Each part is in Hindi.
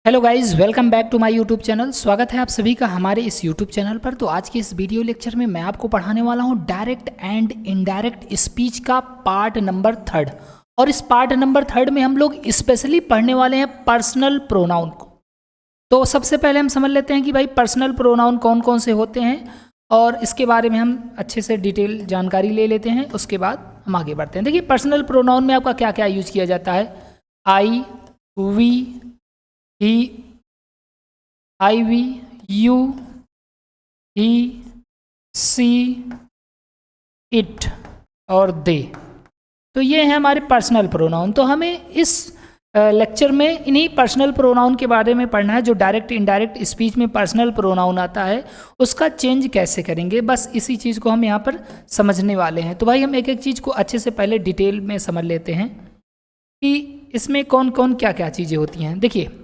Hello guys, welcome back to my YouTube channel. स्वागत है आप सभी का हमारे इस यूट्यूब चैनल पर। तो आज के इस वीडियो लेक्चर में मैं आपको पढ़ाने वाला हूं डायरेक्ट एंड इनडायरेक्ट स्पीच का पार्ट नंबर 3। और इस पार्ट नंबर 3 में हम लोग स्पेशली पढ़ने वाले हैं पर्सनल प्रोनाउन को। तो सबसे पहले हम समझ लेते हैं कि भाई पर्सनल प्रोनाउन कौन कौन से होते हैं और इसके बारे में हम अच्छे से डिटेल जानकारी ले लेते हैं। उसके बाद हम आगे बढ़ते हैं। देखिए, पर्सनल प्रोनाउन में आपका क्या क्या यूज किया जाता है। I, we, he, I we, you, he, she, it और दे। तो ये है हमारे पर्सनल प्रोनाउन। तो हमें इस लेक्चर में इन्हीं पर्सनल प्रोनाउन के बारे में पढ़ना है। जो डायरेक्ट इनडायरेक्ट स्पीच में पर्सनल प्रोनाउन आता है उसका चेंज कैसे करेंगे, बस इसी चीज़ को हम यहाँ पर समझने वाले हैं। तो भाई हम एक एक चीज़ को अच्छे से पहले डिटेल में समझ लेते हैं कि इसमें कौन कौन क्या क्या चीज़ें होती हैं। देखिए,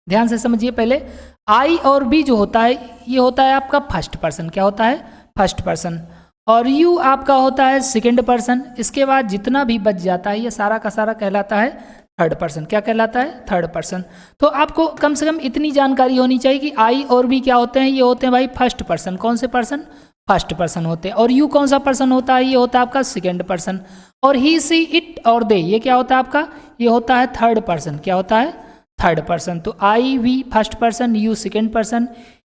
ध्यान से समझिए। पहले आई और बी जो होता है ये होता है आपका फर्स्ट पर्सन। क्या होता है? First person. और यू आपका होता है सेकंड पर्सन। इसके बाद जितना भी बच जाता है ये सारा का सारा कहलाता है थर्ड पर्सन। क्या कहलाता है? Third person. तो आपको कम से कम इतनी जानकारी होनी चाहिए कि आई और बी क्या होते हैं। ये होते हैं भाई फर्स्ट पर्सन। कौन से पर्सन? फर्स्ट पर्सन होते हैं। और यू कौन सा पर्सन होता है? ये होता है आपका सेकंड पर्सन। और ही, सी, इट और दे ये क्या होता है आपका? ये होता है थर्ड पर्सन। क्या होता है? Third person. तो I, we first person, you second person,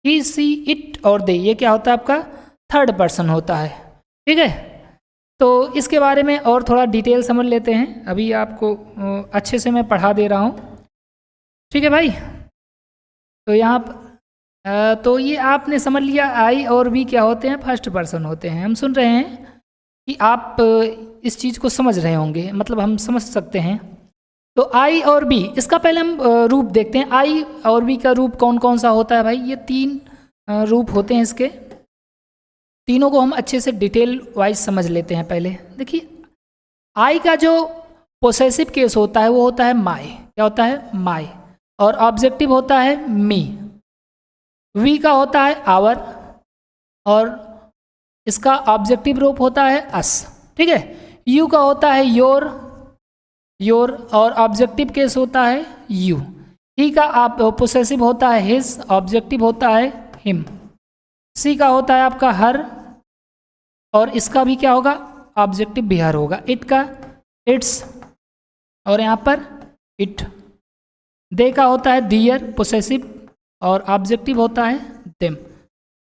he, she, it और दे ये क्या होता है आपका? थर्ड पर्सन होता है। ठीक है। तो इसके बारे में और थोड़ा डिटेल समझ लेते हैं। अभी आपको अच्छे से मैं पढ़ा दे रहा हूँ। ठीक है भाई। तो यहाँ तो ये आपने समझ लिया आई और वी क्या होते हैं? फर्स्ट पर्सन होते हैं। हम सुन रहे हैं कि आप इस चीज़ को समझ रहे होंगे, मतलब हम समझ सकते हैं। तो आई और बी, इसका पहले हम रूप देखते हैं। आई और बी का रूप कौन कौन सा होता है भाई? ये तीन रूप होते हैं इसके। तीनों को हम अच्छे से डिटेल वाइज समझ लेते हैं। पहले देखिए, आई का जो पोसेसिव केस होता है वो होता है माय। क्या होता है? माय। और ऑब्जेक्टिव होता है मी। वी का होता है आवर और इसका ऑब्जेक्टिव रूप होता है अस। ठीक है। यू का होता है योर और ऑब्जेक्टिव केस होता है यू। ही का आप पोसेसिव होता है हिज, ऑब्जेक्टिव होता है हिम। सी का होता है आपका हर और इसका भी क्या होगा? ऑब्जेक्टिव भी हर होगा। इट का इट्स और यहाँ पर इट। दे का होता है दियर, पोसेसिव और ऑब्जेक्टिव होता है देम।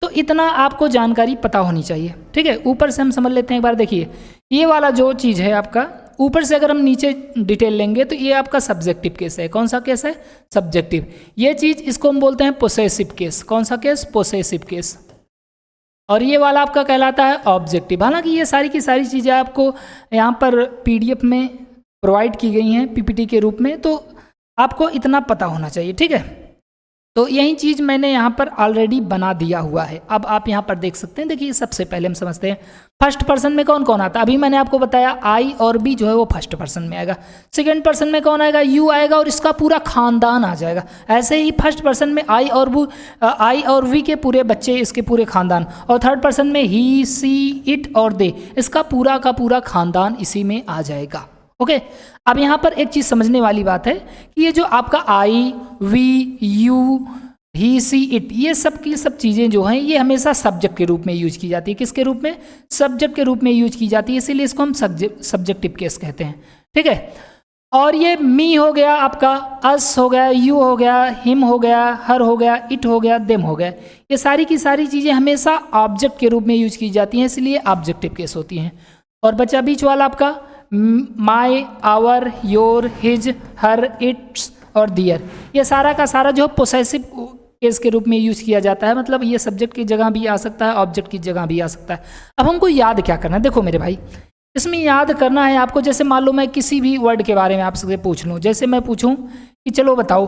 तो इतना आपको जानकारी पता होनी चाहिए। ठीक है। ऊपर से हम समझ लेते हैं एक बार। देखिए, ये वाला जो चीज़ है आपका, ऊपर से अगर हम नीचे डिटेल लेंगे तो ये आपका सब्जेक्टिव केस है। कौन सा केस है? सब्जेक्टिव। ये चीज़ इसको हम बोलते हैं पोसेसिव केस। कौन सा केस? Possessive case. और ये वाला आपका कहलाता है ऑब्जेक्टिव। हालांकि ये सारी की सारी चीज़ें आपको यहाँ पर पीडीएफ में प्रोवाइड की गई हैं पीपीटी के रूप में, तो आपको इतना पता होना चाहिए। ठीक है। तो यही चीज़ मैंने यहाँ पर ऑलरेडी बना दिया हुआ है। अब आप यहाँ पर देख सकते हैं। देखिए, सबसे पहले हम समझते हैं फर्स्ट पर्सन में कौन कौन आता है। अभी मैंने आपको बताया आई और बी जो है वो फर्स्ट पर्सन में आएगा। सेकंड पर्सन में कौन आएगा? यू आएगा और इसका पूरा खानदान आ जाएगा। ऐसे ही फर्स्ट पर्सन में आई और वी के पूरे बच्चे, इसके पूरे खानदान। और थर्ड पर्सन में ही, सी, इट और दे, इसका पूरा का पूरा खानदान इसी में आ जाएगा। ओके। अब यहाँ पर एक चीज़ समझने वाली बात है कि ये जो आपका I, we, you, he, she, it, ये सब की सब चीज़ें जो हैं ये हमेशा सब्जेक्ट के रूप में यूज की जाती है। किसके रूप में? सब्जेक्ट के रूप में यूज की जाती है। इसीलिए इसको हम सब्जेक्टिव केस कहते हैं। ठीक है। और ये मी हो गया आपका, अस हो गया, यू हो गया, हिम हो गया, हर हो गया, इट हो गया, देम हो गया, ये सारी की सारी चीज़ें हमेशा ऑब्जेक्ट के रूप में यूज की जाती हैं, इसलिए ऑब्जेक्टिव केस होती हैं। और बचा बीच वाला आपका my, our, your, his, her, its और दियर, ये सारा का सारा जो पोसेसिव केस के रूप में यूज किया जाता है। मतलब ये सब्जेक्ट की जगह भी आ सकता है, ऑब्जेक्ट की जगह भी आ सकता है। अब हमको याद क्या करना है? देखो मेरे भाई, इसमें याद करना है आपको, जैसे मान लो मैं किसी भी वर्ड के बारे में आपसे पूछ लूँ। जैसे मैं पूछूं कि चलो बताओ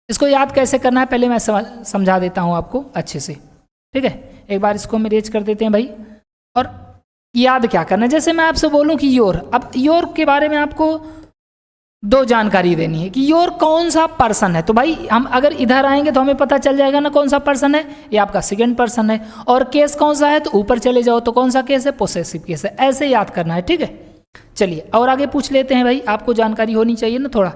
इसको याद कैसे करना है, पहले मैं समझा देता हूँ आपको अच्छे से। ठीक है। एक बार इसको हम रेज कर देते हैं भाई। और याद क्या करना है? जैसे मैं आपसे बोलूं कि योर, अब योर के बारे में आपको दो जानकारी देनी है कि योर कौन सा पर्सन है। तो भाई हम अगर इधर आएंगे तो हमें पता चल जाएगा ना कौन सा पर्सन है। ये आपका सेकंड पर्सन है। और केस कौन सा है? तो ऊपर चले जाओ तो कौन सा केस है? पोसेसिव केस है। ऐसे याद करना है। ठीक है। चलिए और आगे पूछ लेते हैं भाई, आपको जानकारी होनी चाहिए ना थोड़ा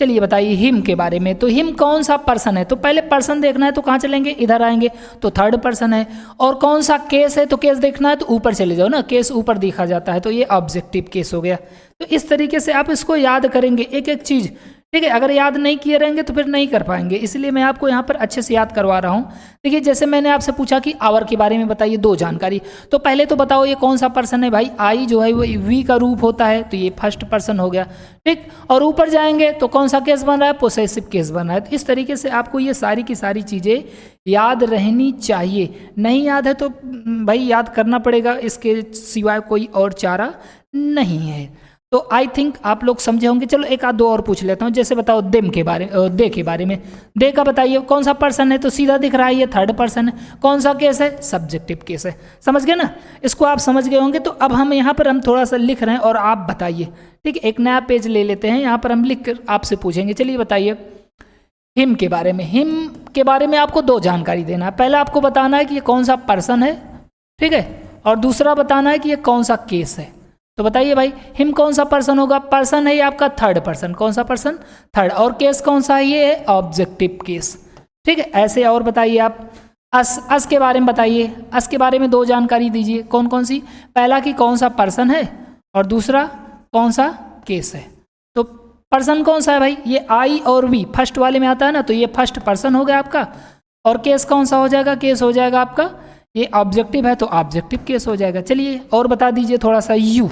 चलिए बताइए हिम के बारे में। तो हिम कौन सा पर्सन है? तो पहले पर्सन देखना है तो कहाँ चलेंगे, इधर आएंगे तो थर्ड पर्सन है। और कौन सा केस है? तो केस देखना है तो ऊपर चले जाओ ना, केस ऊपर देखा जाता है, तो ये ऑब्जेक्टिव केस हो गया। तो इस तरीके से आप इसको याद करेंगे एक एक चीज़, ठीक है। अगर याद नहीं किए रहेंगे तो फिर नहीं कर पाएंगे, इसलिए मैं आपको यहाँ पर अच्छे से याद करवा रहा हूँ। देखिए जैसे मैंने आपसे पूछा कि आवर के बारे में बताइए 2 जानकारी, तो पहले तो बताओ ये कौन सा पर्सन है भाई? आई जो है वो वी का रूप होता है, तो ये फर्स्ट पर्सन हो गया, ठीक। और ऊपर जाएंगे तो कौन सा केस बन रहा है? पोसेसिव केस बन रहा है। तो इस तरीके से आपको ये सारी की सारी चीज़ें याद रहनी चाहिए। नहीं याद है तो भाई याद करना पड़ेगा, इसके सिवाय कोई और चारा नहीं है। तो आई थिंक आप लोग समझे होंगे। चलो एक आध दो और पूछ लेता हूँ। जैसे बताओ दे के बारे में। दे का बताइए कौन सा पर्सन है? तो सीधा दिख रहा है ये थर्ड पर्सन है। कौन सा केस है? सब्जेक्टिव केस है। समझ गए ना? इसको आप समझ गए होंगे। तो अब हम यहाँ पर हम थोड़ा सा लिख रहे हैं और आप बताइए, ठीक है। एक नया पेज ले लेते हैं, यहाँ पर हम लिख कर आपसे पूछेंगे। चलिए बताइए हिम के बारे में। हिम के बारे में आपको 2 जानकारी देना है। पहला आपको बताना है कि ये कौन सा पर्सन है, ठीक है, और दूसरा बताना है कि ये कौन सा केस है। तो बताइए भाई हिम कौन सा पर्सन होगा? पर्सन है ये आपका थर्ड पर्सन। कौन सा पर्सन? थर्ड। और केस कौन सा है? ये है ऑब्जेक्टिव केस, ठीक है। ऐसे और बताइए आप अस के बारे में बताइए। अस के बारे में 2 जानकारी दीजिए। कौन कौन सी? पहला कि कौन सा पर्सन है और दूसरा कौन सा केस है। तो पर्सन कौन सा है भाई? ये आई और वी फर्स्ट वाले में आता है ना, तो ये फर्स्ट पर्सन हो गया आपका। और केस कौन सा हो जाएगा? केस हो जाएगा आपका, ये ऑब्जेक्टिव है तो ऑब्जेक्टिव केस हो जाएगा। चलिए और बता दीजिए थोड़ा सा यू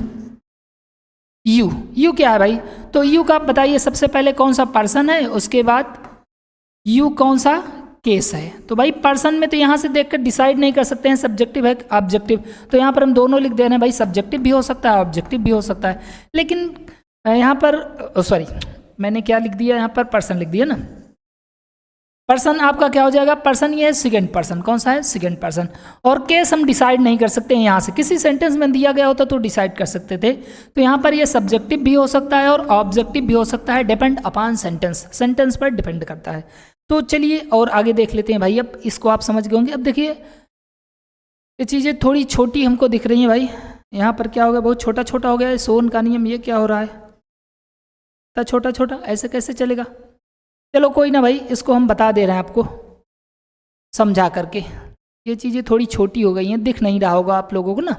क्या है भाई? तो यू का बताइए सबसे पहले कौन सा पर्सन है, उसके बाद यू कौन सा केस है। तो भाई पर्सन में तो यहाँ से देखकर डिसाइड नहीं कर सकते हैं सब्जेक्टिव है ऑब्जेक्टिव, तो यहाँ पर हम दोनों लिख दे रहे हैं भाई, सब्जेक्टिव भी हो सकता है ऑब्जेक्टिव भी हो सकता है। लेकिन यहाँ पर सॉरी मैंने क्या लिख दिया, यहाँ पर पर्सन लिख दिया ना। पर्सन आपका क्या हो जाएगा? पर्सन ये है सेकंड पर्सन। कौन सा है? Second person. और केस हम डिसाइड नहीं कर सकते हैं यहाँ से, किसी सेंटेंस में दिया गया होता तो डिसाइड कर सकते थे। तो यहाँ पर ये सब्जेक्टिव भी हो सकता है और ऑब्जेक्टिव भी हो सकता है, डिपेंड अपॉन सेंटेंस पर डिपेंड करता है। तो चलिए और आगे देख लेते हैं भाई। अब इसको आप समझ गए होंगे। अब देखिए ये चीज़ें थोड़ी छोटी हमको दिख रही हैं भाई। यहाँ पर क्या हो गया? बहुत छोटा छोटा हो गया है। सोन का नियम, ये क्या हो रहा है? इतना छोटा छोटा ऐसे कैसे चलेगा? चलो कोई ना भाई, इसको हम बता दे रहे हैं आपको समझा करके। ये चीज़ें थोड़ी छोटी हो गई हैं, दिख नहीं रहा होगा आप लोगों को ना।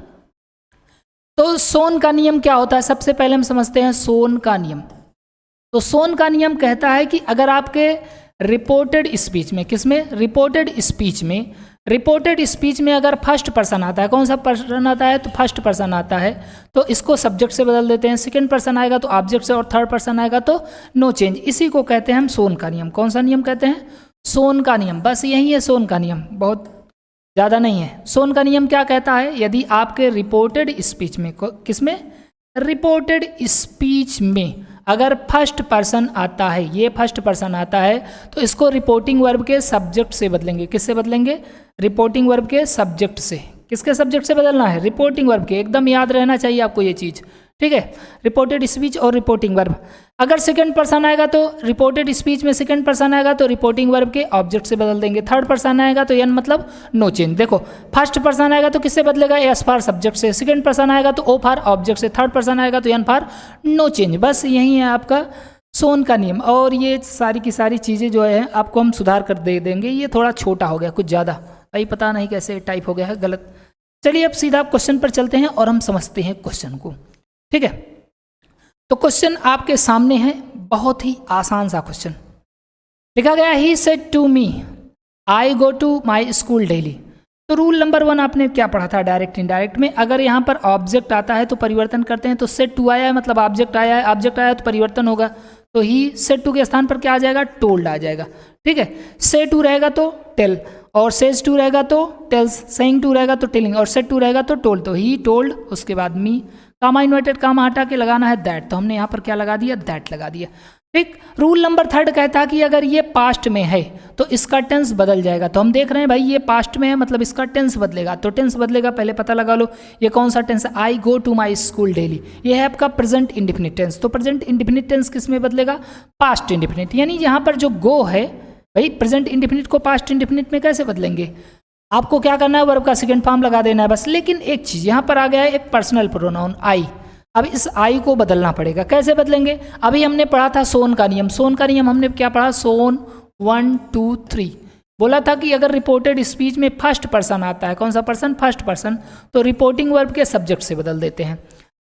तो सोन का नियम क्या होता है? सबसे पहले हम समझते हैं सोन का नियम। तो सोन का नियम कहता है कि अगर आपके रिपोर्टेड स्पीच में, किसमें? रिपोर्टेड स्पीच में अगर फर्स्ट पर्सन आता है, कौन सा पर्सन आता है? तो फर्स्ट पर्सन आता है, तो इसको सब्जेक्ट से बदल देते हैं। सेकंड पर्सन आएगा तो ऑब्जेक्ट से, और थर्ड पर्सन आएगा तो नो चेंज। इसी को कहते हैं हम सोन का नियम। कौन सा नियम कहते हैं? सोन का नियम। बस यही है सोन का नियम, बहुत ज़्यादा नहीं है। सोन का नियम क्या कहता है? यदि आपके रिपोर्टेड स्पीच में, किसमें? रिपोर्टेड स्पीच में अगर फर्स्ट पर्सन आता है, ये फर्स्ट पर्सन आता है, तो इसको रिपोर्टिंग वर्ब के सब्जेक्ट से बदलेंगे। किससे बदलेंगे? रिपोर्टिंग वर्ब के सब्जेक्ट से। किसके सब्जेक्ट से बदलना है? रिपोर्टिंग वर्ब के। एकदम याद रहना चाहिए आपको ये चीज़, ठीक है। रिपोर्टेड स्पीच और रिपोर्टिंग वर्ब। अगर सेकंड पर्सन आएगा तो रिपोर्टेड स्पीच में सेकंड पर्सन आएगा तो रिपोर्टिंग वर्ब के ऑब्जेक्ट से बदल देंगे। थर्ड पर्सन आएगा तो एन मतलब नो चेंज। देखो फर्स्ट पर्सन आएगा तो किससे बदलेगा? एस फॉर सब्जेक्ट से। सेकंड पर्सन आएगा तो ओ फॉर ऑब्जेक्ट से। थर्ड पर्सन आएगा तो एन फॉर नो चेंज। बस यही है आपका सोन का नियम। और ये सारी की सारी चीज़ें जो है आपको हम सुधार कर दे देंगे। ये थोड़ा छोटा हो गया कुछ ज़्यादा, भाई पता नहीं कैसे टाइप हो गया है गलत। चलिए अब सीधा क्वेश्चन पर चलते हैं और हम समझते हैं क्वेश्चन को, ठीक है। तो क्वेश्चन आपके सामने है, बहुत ही आसान सा क्वेश्चन। लिखा गया he said to me I go to my school daily. तो रूल नंबर 1 आपने क्या पढ़ा था डायरेक्ट इनडायरेक्ट में? अगर यहाँ पर ऑब्जेक्ट आता है तो परिवर्तन करते हैं। तो सेड टू आया है मतलब ऑब्जेक्ट आया है, ऑब्जेक्ट आया तो परिवर्तन होगा। तो ही सेड टू के स्थान पर क्या आ जाएगा? टोल्ड आ जाएगा, ठीक है। से टू रहेगा तो टेल, और सेज टू रहेगा तो टेल्स, सेइंग टू रहेगा तो टेलिंग, और सेड टू रहेगा तो टोल्ड। तो ही टोल्ड, उसके बाद मी, कामा इन्वर्टेड कामा हटा के लगाना है दैट। तो हमने यहाँ पर क्या लगा दिया? दैट लगा दिया, ठीक। रूल नंबर 3 कहता है कि अगर ये पास्ट में है तो इसका टेंस बदल जाएगा। तो हम देख रहे हैं भाई ये पास्ट में है मतलब इसका टेंस बदलेगा। तो टेंस बदलेगा पहले पता लगा लो, ये कौन सा टेंस है? I go to my school daily. ये है आपका प्रेजेंट इंडिफिनिट टेंस। तो प्रेजेंट इंडिफिनिट टेंस किस में बदलेगा? Past indefinite. यानी यहाँ पर जो गो है भाई, प्रेजेंट इंडिफिनिट को पास्ट इंडिफिनिट में कैसे बदलेंगे? आपको क्या करना है? वर्ब का सेकंड फॉर्म लगा देना है बस। लेकिन एक चीज़ यहाँ पर आ गया है, एक पर्सनल प्रोनाउन आई। अब इस आई को बदलना पड़ेगा। कैसे बदलेंगे? अभी हमने पढ़ा था सोन का नियम। सोन का नियम हमने क्या पढ़ा? सोन 1 2 3 बोला था कि अगर रिपोर्टेड स्पीच में फर्स्ट पर्सन आता है, कौन सा पर्सन? फर्स्ट पर्सन, तो रिपोर्टिंग वर्ब के सब्जेक्ट से बदल देते हैं।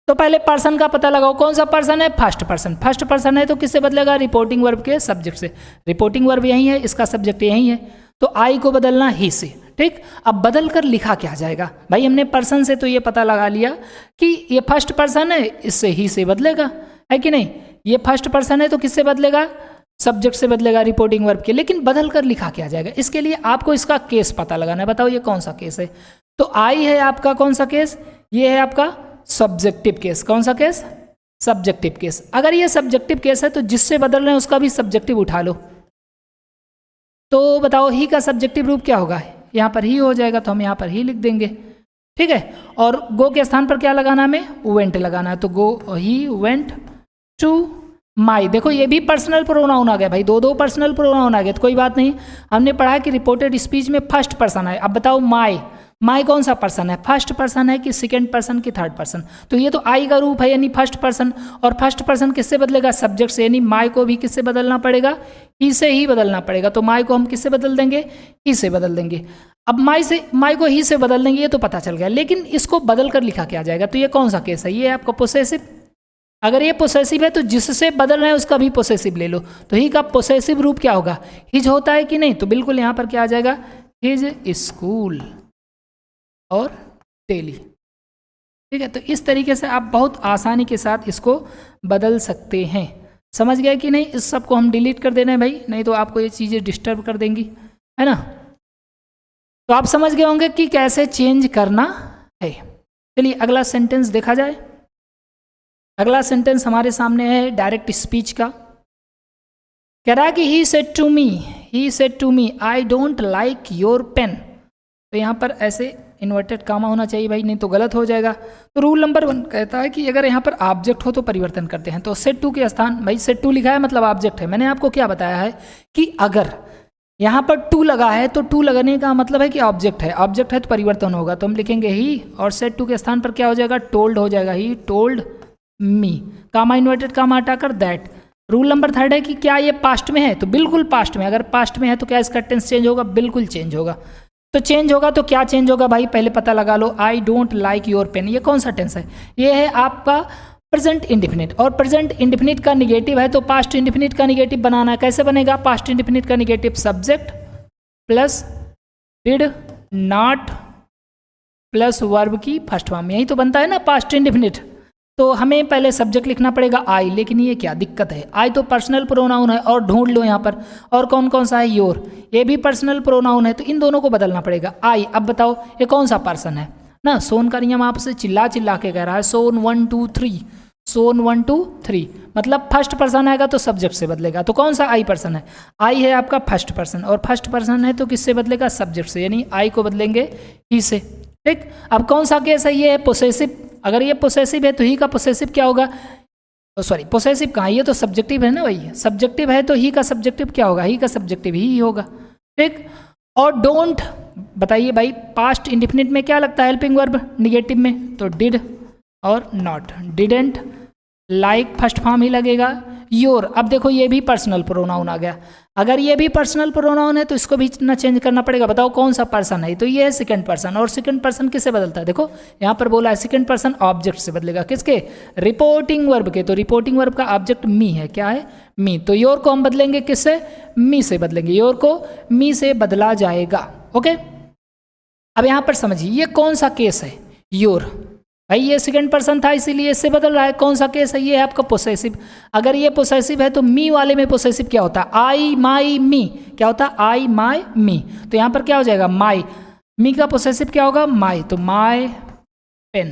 तो पहले पर्सन का पता लगाओ, कौन सा पर्सन है? First person. फर्स्ट पर्सन है तो किससे बदलेगा? रिपोर्टिंग वर्ब के सब्जेक्ट से। रिपोर्टिंग वर्ब यही है, इसका सब्जेक्ट यही है, तो आई को बदलना ही से। ठीक, अब बदल कर लिखा क्या जाएगा? भाई हमने पर्सन से तो ये पता लगा लिया कि ये फर्स्ट पर्सन है, इससे ही से बदलेगा, है कि नहीं? ये फर्स्ट पर्सन है तो किससे बदलेगा? सब्जेक्ट से बदलेगा, रिपोर्टिंग वर्ब के। लेकिन बदल कर लिखा क्या जाएगा? इसके लिए आपको इसका केस पता लगाना है। बताओ ये कौन सा केस है? तो आई है आपका कौन सा केस? ये है आपका सब्जेक्टिव केस। कौन सा केस? Subjective case. अगर ये सब्जेक्टिव केस है तो जिससे बदल रहे हैं उसका भी सब्जेक्टिव उठा लो। तो बताओ ही का सब्जेक्टिव रूप क्या होगा? यहाँ पर ही हो जाएगा, तो हम यहाँ पर ही लिख देंगे। ठीक है, और गो के स्थान पर क्या लगाना है? हमें वेंट लगाना है, तो गो ही वेंट टू माई। देखो ये भी पर्सनल प्रोनाउन आ गया भाई, दो पर्सनल प्रोनाउन आ गए, तो कोई बात नहीं। हमने पढ़ा कि रिपोर्टेड स्पीच में फर्स्ट पर्सन है। अब बताओ माई, माई कौन सा पर्सन है? फर्स्ट पर्सन है कि सेकंड पर्सन की थर्ड पर्सन? तो ये तो आई का रूप है, यानी फर्स्ट पर्सन। और फर्स्ट पर्सन किससे बदलेगा? सब्जेक्ट से, यानी माई को भी किससे बदलना पड़ेगा? ही से ही बदलना पड़ेगा। तो माई को हम किससे बदल देंगे? ही से बदल देंगे। अब माई को ही से बदल देंगे, ये तो पता चल गया, लेकिन इसको बदल कर लिखा क्या जाएगा? तो ये कौन सा केस है? ये आपका पोसेसिव। अगर ये पोसेसिव है तो जिससे बदल रहे हैं उसका भी पोसेसिव ले लो। तो ही का पोसेसिव रूप क्या होगा? हिज होता है कि नहीं? तो बिल्कुल यहाँ पर क्या आ जाएगा? हिज स्कूल और डेली। ठीक है, तो इस तरीके से आप बहुत आसानी के साथ इसको बदल सकते हैं। समझ गए कि नहीं? इस सब को हम डिलीट कर देना है भाई, नहीं तो आपको ये चीज़ें डिस्टर्ब कर देंगी, है ना? तो आप समझ गए होंगे कि कैसे चेंज करना है। चलिए अगला सेंटेंस देखा जाए। अगला सेंटेंस हमारे सामने है डायरेक्ट स्पीच का। कह रहा है कि he said to me I don't like your pen. तो यहाँ पर ऐसे इन्वर्टेड कामा होना चाहिए भाई, नहीं तो गलत हो जाएगा। तो रूल नंबर 1 कहता है कि अगर यहाँ पर ऑब्जेक्ट हो तो परिवर्तन करते हैं। तो सेड टू के स्थान, भाई सेड टू लिखा है मतलब ऑब्जेक्ट है। मैंने आपको क्या बताया है कि अगर यहाँ पर टू लगा है तो टू लगने का मतलब है कि ऑब्जेक्ट है। ऑब्जेक्ट है तो परिवर्तन होगा, तो हम लिखेंगे ही, और सेड टू के स्थान पर क्या हो जाएगा? टोल्ड हो जाएगा। He told me, comma inverted comma हटाकर दैट। रूल नंबर 3 है कि क्या ये पास्ट में है? तो बिल्कुल पास्ट में। अगर पास्ट में है तो क्या इसका टेंस चेंज होगा? बिल्कुल चेंज होगा। तो चेंज होगा तो क्या चेंज होगा भाई? पहले पता लगा लो। I don't like your pen, ये कौन सा टेंस है? ये है आपका प्रेजेंट इंडेफिनिट, और प्रेजेंट इंडेफिनिट का निगेटिव है तो पास्ट इंडेफिनिट का निगेटिव बनाना है। कैसे बनेगा पास्ट इंडेफिनिट का negative? Subject plus did not plus verb की फर्स्ट फॉर्म, यही तो बनता है ना पास्ट इंडेफिनिट। तो हमें पहले सब्जेक्ट लिखना पड़ेगा आई, लेकिन ये क्या दिक्कत है? आई तो पर्सनल प्रोनाउन है, और ढूंढ लो यहाँ पर और कौन कौन सा है? योर, ये भी पर्सनल प्रोनाउन है, तो इन दोनों को बदलना पड़ेगा। आई, अब बताओ ये कौन सा पर्सन है ना? सोन का नियम आपसे चिल्ला के कह रहा है, सोन 1 2 3, सोन 1 2 3, मतलब फर्स्ट पर्सन आएगा तो सब्जेक्ट से बदलेगा। तो कौन सा आई पर्सन है? आई है आपका फर्स्ट पर्सन, और फर्स्ट पर्सन है तो किससे बदलेगा? सब्जेक्ट से, यानी आई को बदलेंगे ही से। ठीक, अब कौन सा केस है? ये है पोसेसिव। अगर ये पोसेसिव है तो ही का पोसेसिव क्या होगा? सॉरी, पोसेसिव कहाँ? ये तो सब्जेक्टिव है ना भाई, सब्जेक्टिव है तो ही का सब्जेक्टिव क्या होगा? ही का सब्जेक्टिव ही होगा। ठीक, और डोंट, बताइए भाई पास्ट इंडेफिनिट में क्या लगता है हेल्पिंग वर्ब निगेटिव में? तो डिड और not. Didn't like first form ही लगेगा। योर, अब देखो ये भी पर्सनल प्रोनाउन आ गया। अगर ये भी पर्सनल प्रोनाउन है तो इसको भी ना चेंज करना पड़ेगा। बताओ कौन सा पर्सन है? तो ये है सेकंड पर्सन, और सेकंड पर्सन किससे बदलता है? देखो यहाँ पर बोला है सेकंड पर्सन ऑब्जेक्ट से बदलेगा। किसके? रिपोर्टिंग वर्ब के। तो रिपोर्टिंग वर्ब का ऑब्जेक्ट मी है। क्या है? मी। तो योर को हम बदलेंगे किससे? मी से बदलेंगे। योर को मी से बदला जाएगा। ओके, अब यहाँ पर समझिए ये कौन सा केस है? योर, भाई ये सेकंड पर्सन था इसीलिए इससे बदल रहा है। कौन सा केस है? ये है आपका पोसेसिव। अगर ये पोसेसिव है तो मी वाले में पोसेसिव क्या होता है? आई माई मी। क्या होता है? आई माई मी। तो यहाँ पर क्या हो जाएगा? माई। मी का पोसेसिव क्या होगा? माई। तो माई पेन।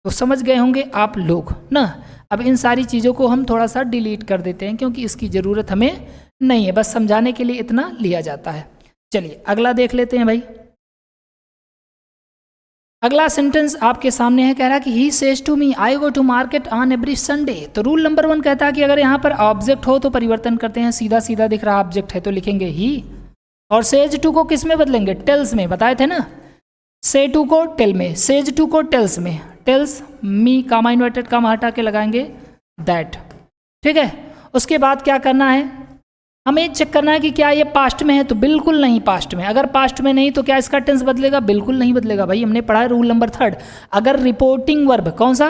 तो समझ गए होंगे आप लोग ना। अब इन सारी चीज़ों को हम थोड़ा सा डिलीट कर देते हैं क्योंकि इसकी ज़रूरत हमें नहीं है, बस समझाने के लिए इतना लिया जाता है। चलिए अगला देख लेते हैं भाई। अगला सेंटेंस आपके सामने है, कह रहा है कि he says to me I go to market on every Sunday. तो रूल नंबर 1 कहता है कि अगर यहाँ पर ऑब्जेक्ट हो तो परिवर्तन करते हैं। सीधा सीधा दिख रहा ऑब्जेक्ट है तो लिखेंगे ही, और सेज टू को किस में बदलेंगे? टेल्स में। बताए थे ना, से टू को टेल में, सेज टू को टेल्स में। टेल्स मी, कामा इन्वर्टेड कामा हटा के लगाएंगे दैट। ठीक है, उसके बाद क्या करना है, हमें चेक करना है कि क्या ये पास्ट में है, तो बिल्कुल नहीं पास्ट में। अगर पास्ट में नहीं तो क्या इसका टेंस बदलेगा, बिल्कुल नहीं बदलेगा भाई, हमने पढ़ा है रूल नंबर 3। अगर रिपोर्टिंग वर्ब, कौन सा,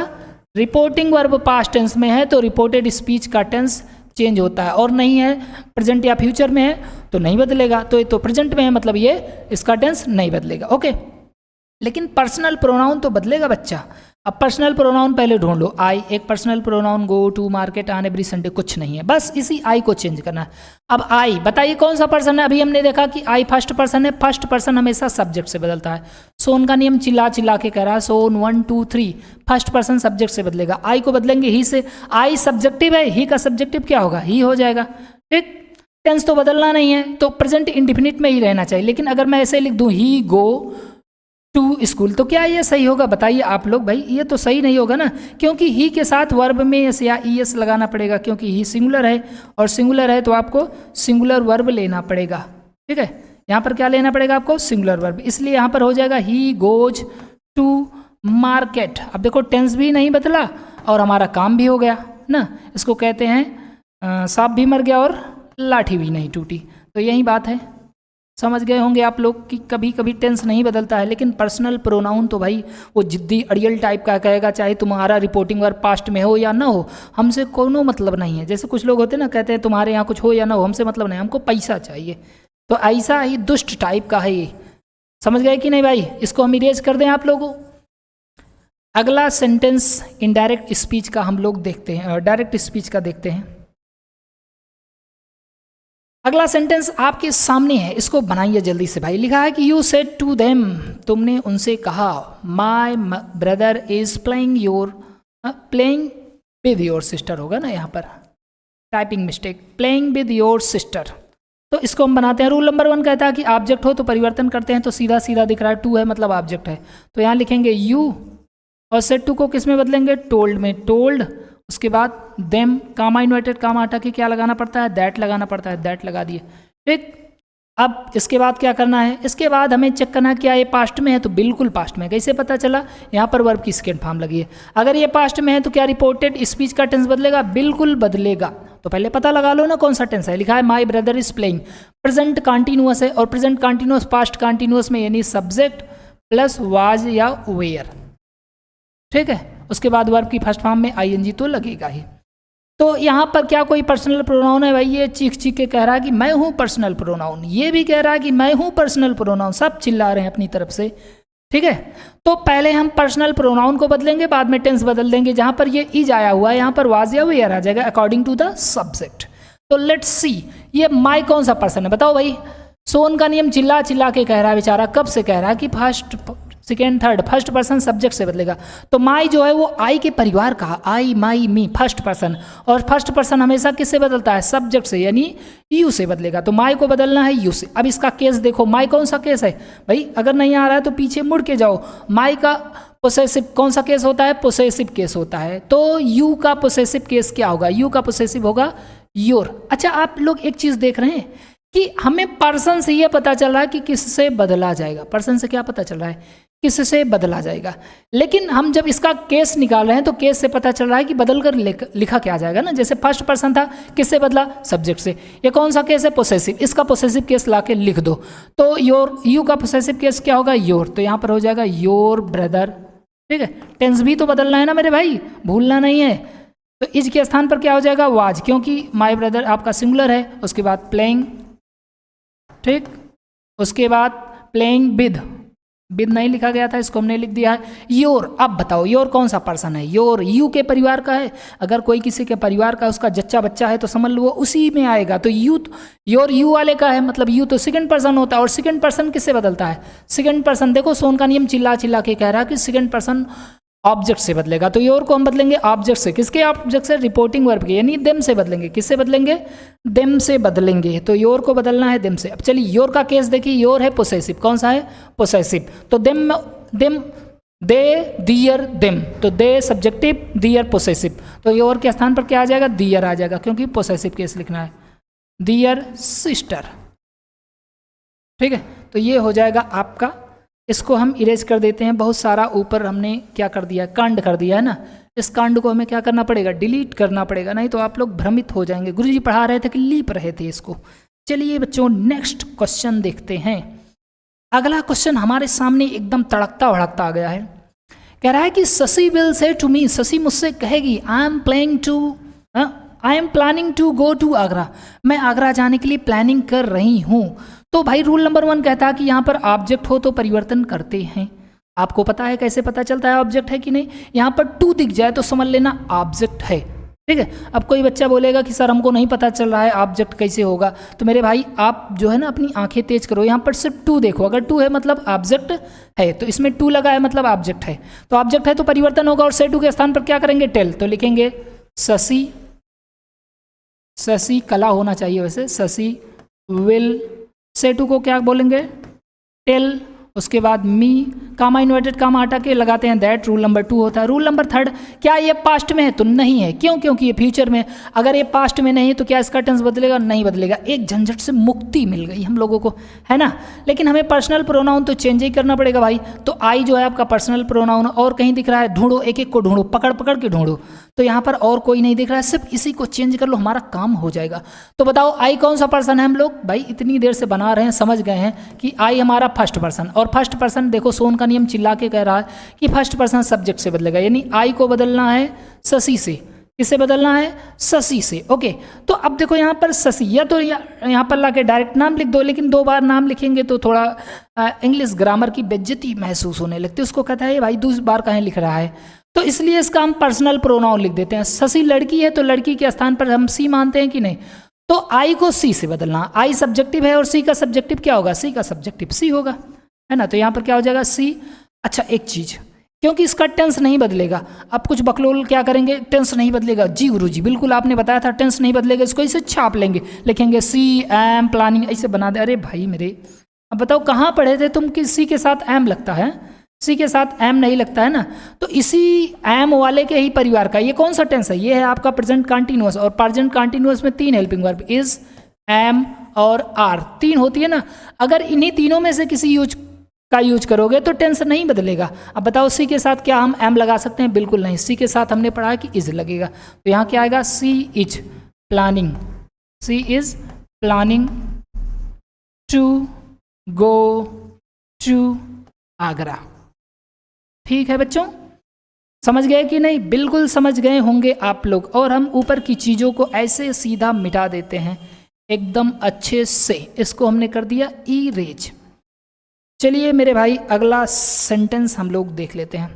रिपोर्टिंग वर्ब पास्ट टेंस में है तो रिपोर्टेड स्पीच का टेंस चेंज होता है, और नहीं है प्रेजेंट या फ्यूचर में है तो नहीं बदलेगा। तो प्रेजेंट में है मतलब ये इसका टेंस नहीं बदलेगा। ओके, लेकिन पर्सनल प्रोनाउन तो बदलेगा बच्चा। अब पर्सनल प्रोनाउन पहले ढूंढ लो। आई एक personal pronoun, go to market, on every Sunday, कुछ नहीं है, बस इसी आई को चेंज करना है। अब आई बताइए कौन सा पर्सन है, अभी हमने देखा कि आई फर्स्ट पर्सन है, फर्स्ट पर्सन हमेशा सब्जेक्ट से बदलता है। सोन का नियम चिल्ला चिल्ला के कह रहा है, सोन 1 2 3 फर्स्ट पर्सन सब्जेक्ट से बदलेगा। आई को बदलेंगे ही से, आई सब्जेक्टिव है, ही का सब्जेक्टिव क्या होगा, ही हो जाएगा। ठीक, टेंस तो बदलना नहीं है तो प्रेजेंट इंडिफिनिट में ही रहना चाहिए। लेकिन अगर मैं ऐसे लिख दूं ही गो टू स्कूल, तो क्या ये सही होगा, बताइए आप लोग। भाई ये तो सही नहीं होगा ना, क्योंकि ही के साथ वर्ब में एस या ई एस लगाना पड़ेगा, क्योंकि ही सिंगुलर है, और सिंगुलर है तो आपको सिंगुलर वर्ब लेना पड़ेगा। ठीक है, यहाँ पर क्या लेना पड़ेगा आपको, सिंगुलर वर्ब, इसलिए यहाँ पर हो जाएगा ही गोज टू मार्केट। अब देखो टेंस भी नहीं बदला और हमारा काम भी हो गया ना, इसको कहते हैं सांप भी मर गया और लाठी भी नहीं टूटी। तो यही बात है, समझ गए होंगे आप लोग कि कभी कभी टेंस नहीं बदलता है। लेकिन पर्सनल प्रोनाउन तो भाई वो जिद्दी अड़ियल टाइप का कहेगा, चाहे तुम्हारा रिपोर्टिंग वर्ब पास्ट में हो या ना हो, हमसे कोनो मतलब नहीं है। जैसे कुछ लोग होते हैं ना, कहते हैं तुम्हारे यहाँ कुछ हो या ना हो, हमसे मतलब नहीं, हमको पैसा चाहिए। तो ऐसा ही दुष्ट टाइप का है ये, समझ गए कि नहीं भाई। इसको हम इरेज कर दें आप लोगों। अगला सेंटेंस इनडायरेक्ट स्पीच का हम लोग देखते हैं, डायरेक्ट स्पीच का देखते हैं। अगला सेंटेंस आपके सामने है, इसको बनाइए जल्दी से भाई। लिखा है कि यू सेड टू देम, तुमने उनसे कहा, my brother is playing with your sister, होगा ना यहाँ पर typing mistake, playing with your sister. तो इसको हम बनाते हैं। रूल नंबर 1 कहता है कि ऑब्जेक्ट हो तो परिवर्तन करते हैं, तो सीधा सीधा दिख रहा है, टू है मतलब ऑब्जेक्ट है, तो यहाँ लिखेंगे यू, और सेड टू को किस में बदलेंगे, टोल्ड में, टोल्ड। उसके बाद देम, कामा इन्वर्टेड कामा हटा के क्या लगाना पड़ता है, दैट लगाना पड़ता है, दैट लगा दिए। ठीक, अब इसके बाद क्या करना है, इसके बाद हमें चेक करना है क्या ये पास्ट में है, तो बिल्कुल पास्ट में है। कैसे पता चला, यहाँ पर वर्ब की सेकेंड फॉर्म लगी है। अगर ये पास्ट में है तो क्या रिपोर्टेड स्पीच का टेंस बदलेगा, बिल्कुल बदलेगा। तो पहले पता लगा लो ना कौन सा टेंस है। लिखा है my brother is playing, present continuous है, और प्रेजेंट कॉन्टिन्यूअस पास्ट कॉन्टिन्यूअस में यानी सब्जेक्ट प्लस वाज या वेयर। ठीक है, उसके बाद वर्ब की फर्स्ट फॉर्म में आईएनजी तो लगेगा ही। तो यहाँ पर क्या कोई पर्सनल प्रोनाउन है भाई, ये चीख चीख के कह रहा है कि मैं हूँ पर्सनल प्रोनाउन, ये भी कह रहा है कि मैं हूँ पर्सनल प्रोनाउन, सब चिल्ला रहे हैं अपनी तरफ से। ठीक है, तो पहले हम पर्सनल प्रोनाउन को बदलेंगे, बाद में टेंस बदल देंगे। जहाँ पर ये इज आया हुआ है यहाँ पर वाज या वेयर आ जाएगा अकॉर्डिंग टू द सब्जेक्ट। तो लेट्स सी, ये माई कौन सा पर्सन है बताओ भाई। सोन का नियम चिल्ला चिल्ला के कह रहा है बेचारा, कब से कह रहा है कि first second third first person subject से बदलेगा। तो माई जो है वो आई के परिवार का, आई माई मी फर्स्ट पर्सन, और फर्स्ट पर्सन हमेशा किससे बदलता है, सब्जेक्ट से, यानी यू से बदलेगा। तो माई को बदलना है यू से। अब इसका केस देखो, माई कौन सा केस है भाई, अगर नहीं आ रहा है तो पीछे मुड़ के जाओ। माई का पोसेसिव कौन सा केस होता है, पोसेसिव केस होता है। तो यू का पोसेसिव केस क्या होगा, यू का पोसेसिव होगा योर। अच्छा, आप लोग एक चीज देख रहे हैं कि हमें पर्सन से यह पता चल रहा है कि किससे बदला जाएगा, पर्सन से क्या पता चल रहा है, किससे बदला जाएगा। लेकिन हम जब इसका केस निकाल रहे हैं तो केस से पता चल रहा है कि बदल कर लिखा क्या जाएगा ना। जैसे फर्स्ट पर्सन था, किससे बदला, सब्जेक्ट से। ये कौन सा केस है, पोसेसिव, इसका पोसेसिव केस लाके लिख दो। तो योर, यू का पोसेसिव केस क्या होगा, योर, तो यहाँ पर हो जाएगा योर ब्रदर। ठीक है, टेंस भी तो बदलना है ना मेरे भाई, भूलना नहीं है। तो इज के स्थान पर क्या हो जाएगा, वाज, क्योंकि माई ब्रदर आपका सिंगुलर है। उसके बाद प्लेइंग, ठीक, उसके बाद प्लेइंग विद नहीं लिखा गया था, इसको हमने लिख दिया है योर। अब बताओ योर कौन सा पर्सन है, योर यू के परिवार का है। अगर कोई किसी के परिवार का उसका जच्चा बच्चा है तो समझ लो वो उसी में आएगा। तो यू, योर यू वाले का है, मतलब यू तो सेकंड पर्सन होता है। और सेकंड पर्सन किससे बदलता है, सेकंड पर्सन, देखो सोन का नियम चिल्ला चिल्ला के कह रहा है कि सेकंड पर्सन ऑब्जेक्ट से बदलेगा। तो योर को हम बदलेंगे ऑब्जेक्ट से, किसके ऑब्जेक्ट से, रिपोर्टिंग वर्ब के, यानी देम से बदलेंगे। किससे बदलेंगे, देम से बदलेंगे। तो योर को बदलना है देम से। अब चलिए योर का केस देखिए, योर है पोसेसिव, कौन सा है, पोसेसिव। तो देम, दे, दियर, देम, तो दे सब्जेक्टिव, दियर पोसेसिव। तो योर के स्थान पर क्या आ जाएगा, दियर आ जाएगा, क्योंकि पोसेसिव केस लिखना है, दियर सिस्टर। ठीक है, तो ये हो जाएगा आपका इसको हम इरेज कर देते हैं। बहुत सारा ऊपर हमने क्या कर दिया, कांड कर दिया है ना। इस कांड को हमें क्या करना पड़ेगा, डिलीट करना पड़ेगा, नहीं तो आप लोग भ्रमित हो जाएंगे। गुरुजी पढ़ा रहे थे कि लीप रहे थे इसको। चलिए बच्चों नेक्स्ट क्वेश्चन देखते हैं। अगला क्वेश्चन हमारे सामने एकदम तड़कता भड़कता आ गया है। कह रहा है कि Shashi will say to me, Shashi मुझसे कहेगी I am planning to go to Agra, मैं आगरा जाने के लिए प्लानिंग कर रही हूँ। तो भाई रूल नंबर 1 कहता है कि यहाँ पर ऑब्जेक्ट हो तो परिवर्तन करते हैं। आपको पता है कैसे पता चलता है ऑब्जेक्ट है कि नहीं, यहाँ पर टू दिख जाए तो समझ लेना ऑब्जेक्ट है। ठीक है, अब कोई बच्चा बोलेगा कि सर हमको नहीं पता चल रहा है ऑब्जेक्ट कैसे होगा, तो मेरे भाई आप जो है ना अपनी आंखें तेज करो, यहाँ पर सिर्फ टू देखो, अगर टू है मतलब ऑब्जेक्ट है, तो इसमें टू लगा है मतलब ऑब्जेक्ट है, तो ऑब्जेक्ट है तो परिवर्तन होगा। और से टू के स्थान पर क्या करेंगे, टेल, तो लिखेंगे शशि कला होना चाहिए वैसे, शशि विल, से टू को क्या बोलेंगे, टेल, उसके बाद मी, कामा इन्वर्टेड कामा हटा के लगाते हैं दैट, रूल नंबर 2 होता है। रूल नंबर 3, क्या ये पास्ट में है, तो नहीं है। क्यों, क्योंकि ये फ्यूचर में। अगर ये पास्ट में नहीं है तो क्या इसका टेंस बदलेगा, नहीं बदलेगा। एक झंझट से मुक्ति मिल गई हम लोगों को, है ना। लेकिन हमें पर्सनल प्रोनाउन तो चेंज ही करना पड़ेगा भाई। तो आई जो है आपका पर्सनल प्रोनाउन, और कहीं दिख रहा है, ढूंढो, एक एक को ढूंढो, पकड़ पकड़ के ढूंढो, तो यहाँ पर और कोई नहीं दिख रहा है, सिर्फ इसी को चेंज कर लो, हमारा काम हो जाएगा। तो बताओ आई कौन सा पर्सन है, हम लोग भाई इतनी देर से बना रहे हैं, समझ गए हैं कि आई हमारा फर्स्ट पर्सन, और फर्स्ट पर्सन देखो सोन का नियम चिल्ला के कह रहा है कि फर्स्ट पर्सन सब्जेक्ट से बदलेगा, यानी आई को बदलना है शशि से। किससे बदलना है, शशि से। ओके, तो अब देखो यहाँ पर शशि, या तो यहाँ पर लाके डायरेक्ट नाम लिख दो, लेकिन 2 बार नाम लिखेंगे तो थोड़ा इंग्लिश ग्रामर की बेइज्जती महसूस होने लगती है। उसको कहता है भाई 2 बार कहीं लिख रहा है, तो इसलिए इसका हम पर्सनल प्रोनाउन लिख देते हैं। शशि लड़की है तो लड़की के स्थान पर हम सी मानते हैं कि नहीं, तो आई को सी से बदलना। आई सब्जेक्टिव है और सी का सब्जेक्टिव क्या होगा, सी का सब्जेक्टिव सी होगा, है ना। तो यहाँ पर क्या हो जाएगा, सी। अच्छा एक चीज, क्योंकि इसका टेंस नहीं बदलेगा, अब कुछ बकलोल क्या करेंगे, टेंस नहीं बदलेगा। जी गुरुजी बिल्कुल आपने बताया था टेंस नहीं बदलेगा, इसको इसे छाप लेंगे, लिखेंगे सी एम प्लानिंग, ऐसे बना दे। अरे भाई मेरे, अब बताओ कहाँ पढ़े थे तुम कि सी के साथ एम लगता है, सी के साथ एम नहीं लगता है ना। तो इसी एम वाले के ही परिवार का ये कौन सा टेंस है, ये है आपका प्रेजेंट कंटिन्यूअस, और प्रेजेंट कंटिन्यूअस में 3 हेल्पिंग वर्ब, इज, एम और आर, 3 होती है ना। अगर इन्हीं तीनों में से किसी यूज करोगे तो टेंस नहीं बदलेगा। अब बताओ सी के साथ क्या हम एम लगा सकते हैं, बिल्कुल नहीं। सी के साथ हमने पढ़ा कि इज लगेगा, तो यहाँ क्या आएगा, she is planning, she is planning to go to Agra. ठीक है बच्चों, समझ गए कि नहीं, बिल्कुल समझ गए होंगे आप लोग। और हम ऊपर की चीज़ों को ऐसे सीधा मिटा देते हैं एकदम अच्छे से, इसको हमने कर दिया इरेज। चलिए मेरे भाई अगला सेंटेंस हम लोग देख लेते हैं।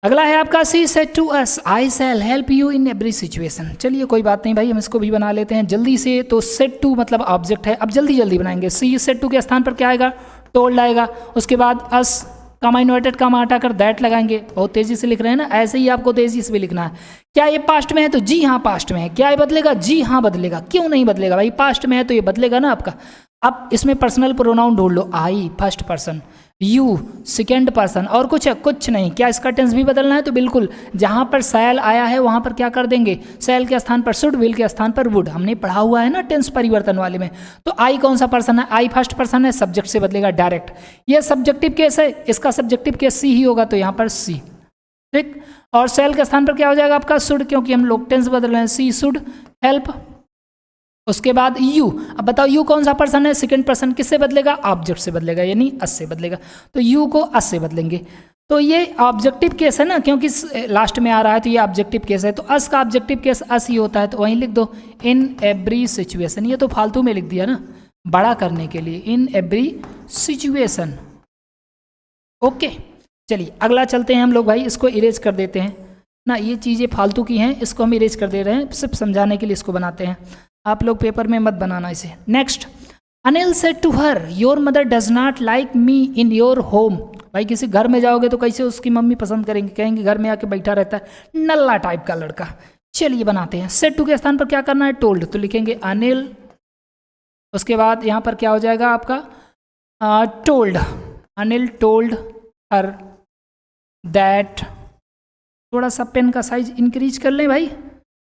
अगला है आपका she said to us I shall help you in every situation. चलिए कोई बात नहीं भाई, हम इसको भी बना लेते हैं जल्दी से। तो सेड टू मतलब ऑब्जेक्ट है, अब जल्दी जल्दी बनाएंगे। सी सेड टू के स्थान पर क्या आएगा, टोल्ड आएगा। उसके बाद अस कामा इन्वर्टेड कामा हटा कर दैट लगाएंगे। बहुत तेजी से लिख रहे हैं ना, ऐसे ही आपको तेजी से भी लिखना है। क्या ये पास्ट में है, तो जी हाँ पास्ट में है। क्या ये बदलेगा, जी हाँ बदलेगा। क्यों नहीं बदलेगा भाई, पास्ट में है तो ये बदलेगा ना आपका। अब इसमें पर्सनल प्रोनाउन ढूंढ लो, I first person, you second person, और कुछ है, कुछ नहीं। क्या इसका टेंस भी बदलना है, तो बिल्कुल जहाँ पर शैल आया है वहाँ पर क्या कर देंगे, शैल के स्थान पर शुड, विल के स्थान पर वुड। हमने पढ़ा हुआ है ना टेंस परिवर्तन वाले में। तो आई कौन सा पर्सन है, आई फर्स्ट पर्सन है, सब्जेक्ट से बदलेगा डायरेक्ट। ये सब्जेक्टिव केस है, इसका सब्जेक्टिव केस सी ही होगा, तो यहाँ पर सी। ठीक, और शैल के स्थान पर क्या हो जाएगा आपका शुड, क्योंकि हम लोग टेंस बदल रहे हैं, सी शुड हेल्प। उसके बाद यू, अब बताओ यू कौन सा पर्सन है, सेकंड पर्सन। किससे बदलेगा, ऑब्जेक्ट से बदलेगा, यानी अस से बदलेगा। तो यू को अस से बदलेंगे। तो ये ऑब्जेक्टिव केस है ना, क्योंकि लास्ट में आ रहा है तो ये ऑब्जेक्टिव केस है। तो अस का ऑब्जेक्टिव केस अस ही होता है, तो वहीं लिख दो इन एवरी सिचुएशन। ये तो फालतू में लिख दिया ना बड़ा करने के लिए, इन एवरी सिचुएशन। ओके चलिए अगला चलते हैं हम लोग भाई, इसको इरेज कर देते हैं ना। ये चीज़ें फालतू की हैं, इसको हम इरेज कर दे रहे हैं, सिर्फ समझाने के लिए इसको बनाते हैं। आप लोग पेपर में मत बनाना इसे। Next, Anil said to her your mother does not like me in your home. भाई किसी घर में जाओगे तो कैसे उसकी मम्मी पसंद करेंगे, कहेंगे घर में आके बैठा रहता है नल्ला टाइप का लड़का। चलिए बनाते हैं। सेड टू के स्थान पर क्या करना है, टोल्ड, तो लिखेंगे अनिल। उसके बाद यहाँ पर क्या हो जाएगा आपका told, Anil told her that. थोड़ा सा पेन का साइज इंक्रीज कर लें भाई,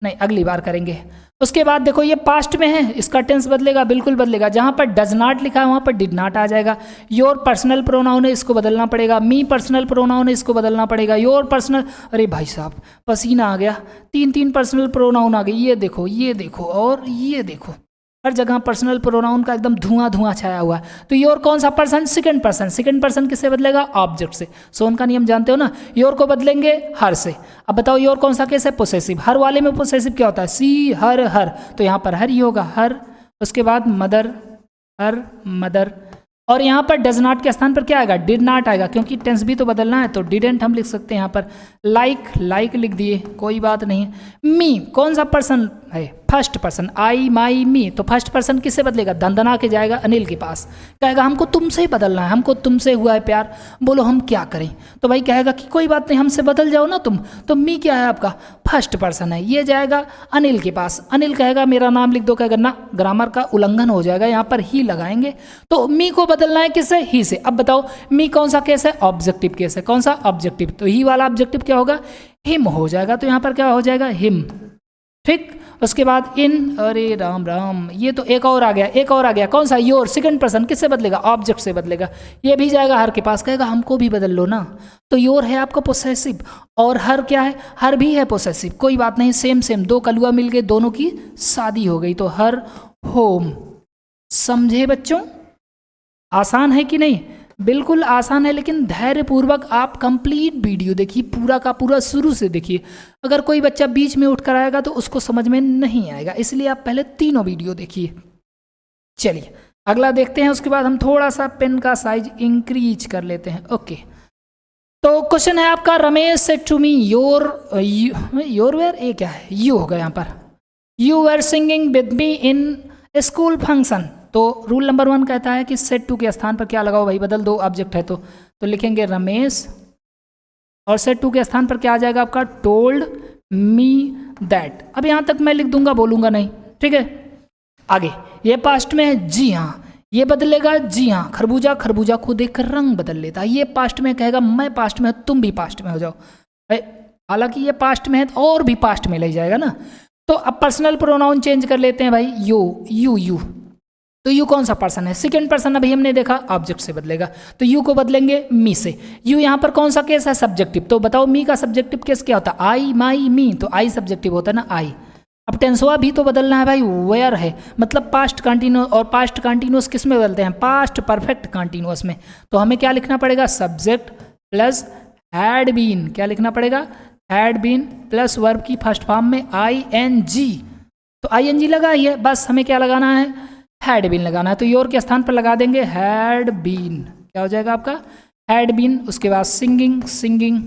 नहीं, अगली बार करेंगे। उसके बाद देखो ये पास्ट में है, इसका टेंस बदलेगा, बिल्कुल बदलेगा। जहाँ पर डज नॉट लिखा है वहाँ पर डिड नॉट आ जाएगा। योर पर्सनल प्रोनाउन है, इसको बदलना पड़ेगा। मी पर्सनल प्रोनाउन है, इसको बदलना पड़ेगा। योर पर्सनल, अरे भाई साहब पसीना आ गया, 3 पर्सनल प्रोनाउन आ गए। ये देखो, ये देखो और ये देखो, हर जगह पर्सनल प्रोनाउन का एकदम धुआं धुआं छाया हुआ है। तो योर कौन सा person? Second person. Second person किससे बदलेगा? ऑब्जेक्ट से। सोन का नियम जानते हो ना, योर को बदलेंगे हर से। अब बताओ योर कौन सा केस है? पोसेसिव। हर वाले में पोसेसिव क्या होता है? सी, हर, तो यहाँ पर हर ही होगा, हर। उसके बाद मदर, हर मदर। और यहाँ पर डज नॉट के स्थान पर क्या आएगा? डिड नॉट आएगा, क्योंकि टेंस भी तो बदलना है, तो डिडेंट हम लिख सकते हैं यहाँ पर। लाइक लिख दिए, कोई बात नहीं। मी कौन सा पर्सन है? First person. I, my, me. तो फर्स्ट पर्सन किससे बदलेगा? दंदना के जाएगा अनिल के पास, कहेगा हमको तुमसे ही बदलना है, हमको तुमसे हुआ है प्यार, बोलो हम क्या करें? तो भाई कहेगा कि कोई बात नहीं, हमसे बदल जाओ ना तुम। तो मी क्या है आपका? फर्स्ट पर्सन है, ये जाएगा अनिल के पास। अनिल कहेगा मेरा नाम लिख दो, कहेगा ना, ग्रामर का उल्लंघन हो जाएगा, यहाँ पर ही लगाएंगे। तो मी को बदलना है किससे? ही से। अब बताओ मी कौन सा केस है? ऑब्जेक्टिव केस है। कौन सा? ऑब्जेक्टिव। तो ही वाला ऑब्जेक्टिव क्या होगा? हिम हो जाएगा। तो यहाँ पर क्या हो जाएगा? हिम। ठीक। उसके बाद इन, अरे राम राम, ये तो एक और आ गया, कौन सा? योर। सेकंड पर्सन किससे बदलेगा? ऑब्जेक्ट से बदलेगा। ये भी जाएगा हर के पास, कहेगा हमको भी बदल लो ना। तो योर है आपका पोसेसिव, और हर क्या है? हर भी है पोसेसिव। कोई बात नहीं, सेम, दो कलुआ मिल गए, दोनों की शादी हो गई, तो हर होम। समझे बच्चों? आसान है कि नहीं? बिल्कुल आसान है, लेकिन धैर्यपूर्वक आप कंप्लीट वीडियो देखिए, पूरा का पूरा शुरू से देखिए। अगर कोई बच्चा बीच में उठकर आएगा तो उसको समझ में नहीं आएगा, इसलिए आप पहले तीनों वीडियो देखिए। चलिए अगला देखते हैं, उसके बाद हम थोड़ा सा पेन का साइज इंक्रीज कर लेते हैं। ओके, तो क्वेश्चन है आपका, Ramesh said to me your were, ये क्या है? यू होगा यहाँ पर। You were singing with me in school function. तो रूल नंबर 1 कहता है कि सेड टू के स्थान पर क्या लगाओ भाई? बदल दो, ऑब्जेक्ट है तो लिखेंगे रमेश, और सेड टू के स्थान पर क्या आ जाएगा आपका? Told me that. अब यहाँ तक मैं लिख दूंगा, बोलूंगा नहीं, ठीक है। आगे ये पास्ट में है, जी हाँ, ये बदलेगा, जी हाँ। खरबूजा को देखकर रंग बदल लेता है, ये पास्ट में कहेगा मैं पास्ट में, तुम भी पास्ट में हो जाओ। हालांकि ये पास्ट में है और भी पास्ट में ले जाएगा ना। तो अब पर्सनल प्रोनाउन चेंज कर लेते हैं भाई, यू। तो यू कौन सा पर्सन है? Second person. अभी हमने देखा ऑब्जेक्ट से बदलेगा, तो यू को बदलेंगे मी से। यू यहाँ पर कौन सा केस है? सब्जेक्टिव। तो बताओ मी का सब्जेक्टिव केस क्या होता है? आई, माई, मी। तो आई सब्जेक्टिव होता है ना, आई। अब टेंसवा भी तो बदलना है भाई, वेयर है, मतलब पास्ट कंटिन्यूस, और पास्ट कंटिन्यूस किस में बदलते हैं? पास्ट परफेक्ट कंटिन्यूस में। तो हमें क्या लिखना पड़ेगा? Subject plus had been. क्या लिखना पड़ेगा? हैड बीन प्लस वर्ब की फर्स्ट फॉर्म में ING। तो ING लगा ही है, बस हमें क्या लगाना है? हैड बीन लगाना है। तो योर के स्थान पर लगा देंगे हैड बीन। क्या हो जाएगा आपका? Had been. उसके बाद सिंगिंग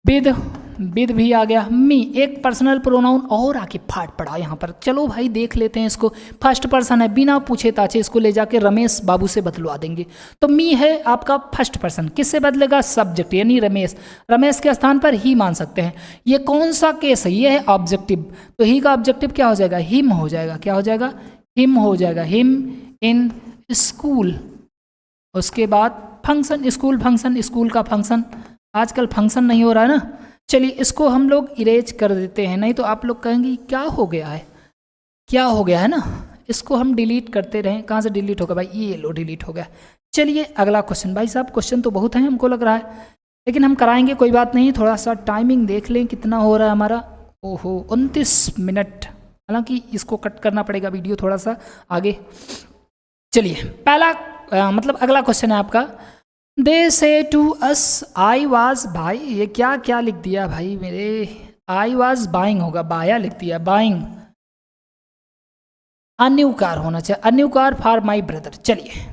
विद भी आ गया। मी एक पर्सनल प्रोनाउन और आके फाट पड़ा यहाँ पर। चलो भाई देख लेते हैं इसको। फर्स्ट पर्सन है, बिना पूछे ताछे इसको ले जाके रमेश बाबू से बदलवा देंगे। तो मी है आपका फर्स्ट पर्सन, किससे बदलेगा? सब्जेक्ट यानी रमेश के स्थान पर ही मान सकते हैं। ये कौन सा केस है? ये है ऑब्जेक्टिव। तो ही का ऑब्जेक्टिव क्या हो जाएगा? हिम हो जाएगा। क्या हो जाएगा? हिम हो जाएगा। Him in school. उसके बाद फंक्शन, स्कूल का फंक्शन। आजकल फंक्शन नहीं हो रहा है ना। चलिए इसको हम लोग इरेज कर देते हैं, नहीं तो आप लोग कहेंगे क्या हो गया है ना। इसको हम डिलीट करते रहें। कहाँ से डिलीट होगा भाई? ये लो, डिलीट हो गया। चलिए अगला क्वेश्चन। भाई साहब क्वेश्चन तो बहुत हैं हमको लग रहा है, लेकिन हम कराएंगे, कोई बात नहीं। थोड़ा सा टाइमिंग देख लें कितना हो रहा है हमारा। ओहो 29 मिनट, हालांकि इसको कट करना पड़ेगा वीडियो थोड़ा सा आगे। चलिए पहला अगला क्वेश्चन है आपका, दे से टू अस आई वाज, भाई ये क्या लिख दिया भाई मेरे? आई वाज बाइंग होगा, बाया लिख दिया, बाइंग। अन्यू कार होना चाहिए, undue car for my brother. चलिए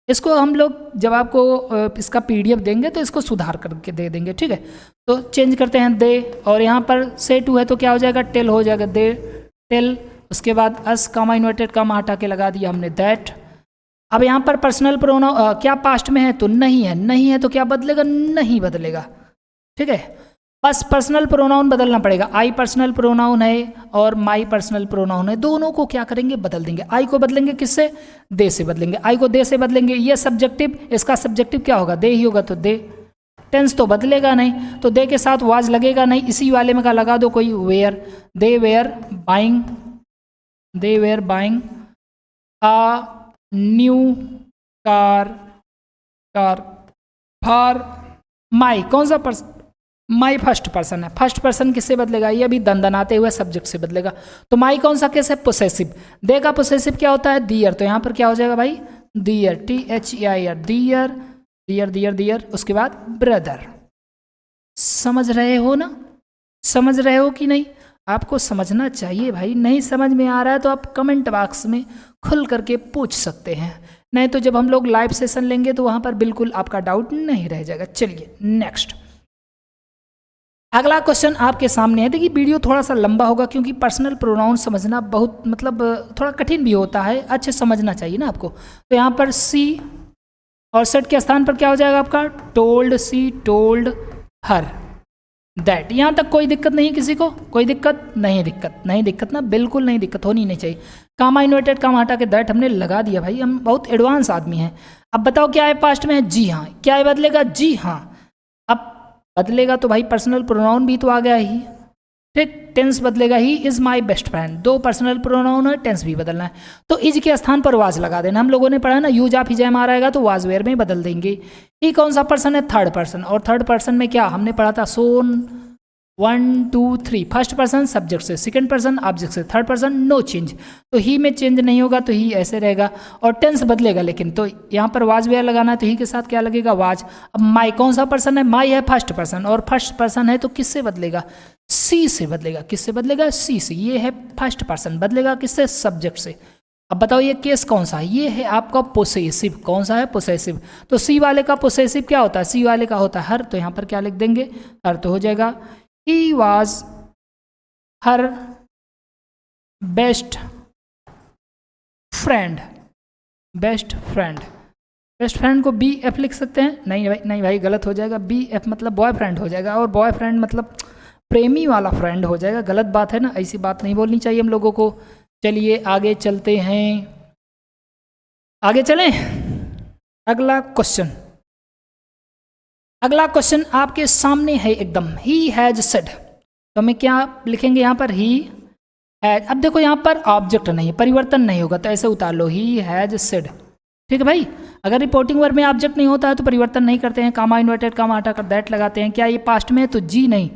इसको हम लोग जब आपको इसका PDF देंगे तो इसको सुधार करके दे देंगे, ठीक है। तो चेंज करते हैं दे, और यहाँ पर से टू है तो क्या हो जाएगा? टेल हो जाएगा, दे टेल। उसके बाद अस कामा इन्वर्टेड कामा हटा के लगा दिया हमने दैट। अब यहाँ पर पर्सनल प्रोनाउन क्या पास्ट में है? तो नहीं है तो क्या बदलेगा? नहीं बदलेगा, ठीक है। बस पर्सनल प्रोनाउन बदलना पड़ेगा। आई पर्सनल प्रोनाउन है और माई पर्सनल प्रोनाउन है, दोनों को क्या करेंगे? बदल देंगे। आई को बदलेंगे किससे? दे से बदलेंगे। आई को दे से बदलेंगे। ये सब्जेक्टिव, इसका सब्जेक्टिव क्या होगा? दे ही होगा, तो दे। टेंस तो बदलेगा नहीं, तो दे के साथ वाज लगेगा नहीं, इसी वाले में का लगा दो कोई were, they were buying a new car for my, कौन सा पर्सन, माई फर्स्ट पर्सन है, फर्स्ट पर्सन किससे बदलेगा, ये अभी दंदनाते हुए सब्जेक्ट से बदलेगा, तो माई कौन सा केस है, पोसेसिव, दे का पोसेसिव क्या होता है, दियर, तो यहाँ पर क्या हो जाएगा भाई, दियर, THEIR, दियर, उसके बाद ब्रदर। समझ रहे हो ना, समझ रहे हो कि नहीं, आपको समझना चाहिए भाई, नहीं समझ में आ रहा है तो आप कमेंट बॉक्स में खुल करके पूछ सकते हैं, नहीं तो जब हम लोग लाइव सेशन लेंगे तो वहाँ पर बिल्कुल आपका डाउट नहीं रह जाएगा। चलिए नेक्स्ट, अगला क्वेश्चन आपके सामने है। देखिए वीडियो थोड़ा सा लंबा होगा क्योंकि पर्सनल प्रोनाउन समझना बहुत मतलब थोड़ा कठिन भी होता है, अच्छे समझना चाहिए ना आपको। तो यहाँ पर सी और सेट के स्थान पर क्या हो जाएगा आपका, told C told her that. यहाँ तक कोई दिक्कत नहीं, किसी को कोई दिक्कत नहीं ना, बिल्कुल नहीं, दिक्कत होनी नहीं चाहिए। कामा इन्वर्टेड कामा हटा के दैट हमने लगा दिया भाई, हम बहुत एडवांस आदमी हैं। अब बताओ क्या है पास्ट में है, जी हाँ, क्या है बदलेगा, जी हाँ। अब बदलेगा तो भाई पर्सनल प्रोनाउन भी तो आ गया ही, ठीक, टेंस बदलेगा, he is my best friend, दो पर्सनल प्रोनाउन है, टेंस भी बदलना है, तो इज के स्थान पर वाज लगा देना। हम लोगों ने पढ़ा ना, यूज आप हिज एम आ रहेगा तो वाज वेयर में बदल देंगे। ही कौन सा पर्सन है, थर्ड पर्सन, और थर्ड पर्सन में क्या हमने पढ़ा था, सोन 1 2 3, फर्स्ट पर्सन सब्जेक्ट से, सेकंड पर्सन ऑब्जेक्ट से, थर्ड पर्सन नो चेंज, तो ही में चेंज नहीं होगा, तो ही ऐसे रहेगा, और टेंस बदलेगा लेकिन, तो यहाँ पर वाज वेयर लगाना है, तो ही के साथ क्या लगेगा, वाज। अब माई कौन सा पर्सन है, माई है फर्स्ट पर्सन, और फर्स्ट पर्सन है तो किससे बदलेगा, सी से बदलेगा, किससे बदलेगा, सी से, ये है फर्स्ट पर्सन, बदलेगा किससे, सब्जेक्ट से। अब बताओ ये केस कौन सा है, ये है आपका पोसेसिव, कौन सा है, पोसेसिव। तो सी वाले का पोसेसिव क्या होता है, सी वाले का होता है हर, तो यहाँ पर क्या लिख देंगे, हर, तो हो जाएगा he was her best friend, best friend को BF लिख सकते हैं, नहीं भाई गलत हो जाएगा, BF मतलब बॉयफ्रेंड हो जाएगा, और बॉयफ्रेंड मतलब प्रेमी वाला फ्रेंड हो जाएगा, गलत बात है ना, ऐसी बात नहीं बोलनी चाहिए हम लोगों को। चलिए आगे चलते हैं, आगे चलें। अगला क्वेश्चन आपके सामने है एकदम, ही हैज सेड, तो हमें क्या लिखेंगे यहाँ पर, ही हैज। अब देखो यहाँ पर ऑब्जेक्ट नहीं है, परिवर्तन नहीं होगा, तो ऐसे उतार लो, ही हैज सेड, ठीक है भाई। अगर रिपोर्टिंग वर्ब में ऑब्जेक्ट नहीं होता है तो परिवर्तन नहीं करते हैं, कामा इन्वर्टेड कामा हटा कर दैट लगाते हैं। क्या ये पास्ट में है, तो जी नहीं।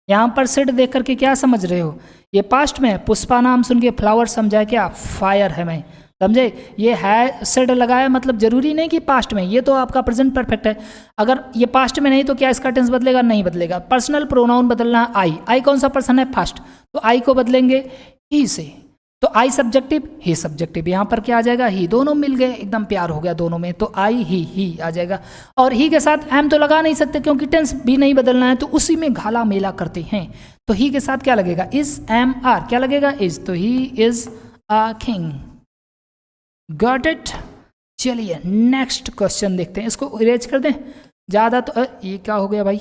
यहाँ पर सेड देख करके क्या समझ रहे हो, ये पास्ट में है, पुष्पा नाम सुन के फ्लावर समझा क्या, फायर है, मैं समझे, ये है सेड लगाया मतलब जरूरी नहीं कि पास्ट में, ये तो आपका प्रेजेंट परफेक्ट है। अगर ये पास्ट में नहीं तो क्या इसका टेंस बदलेगा, नहीं बदलेगा। पर्सनल प्रोनाउन बदलना है, आई कौन सा पर्सन है, फर्स्ट, तो आई को बदलेंगे ही से, तो आई सब्जेक्टिव ही सब्जेक्टिव, यहाँ पर क्या आ जाएगा, ही, दोनों मिल गए, एकदम प्यार हो गया दोनों में, तो आई ही आ जाएगा। और ही के साथ एम तो लगा नहीं सकते क्योंकि टेंस भी नहीं बदलना है, तो उसी में घाला मेला करते हैं, तो ही के साथ क्या लगेगा, इज एम आर, क्या लगेगा, इज, तो he is a king. Got it. चलिए नेक्स्ट क्वेश्चन देखते हैं, इसको इरेज कर दें ज़्यादा, तो ये क्या हो गया भाई,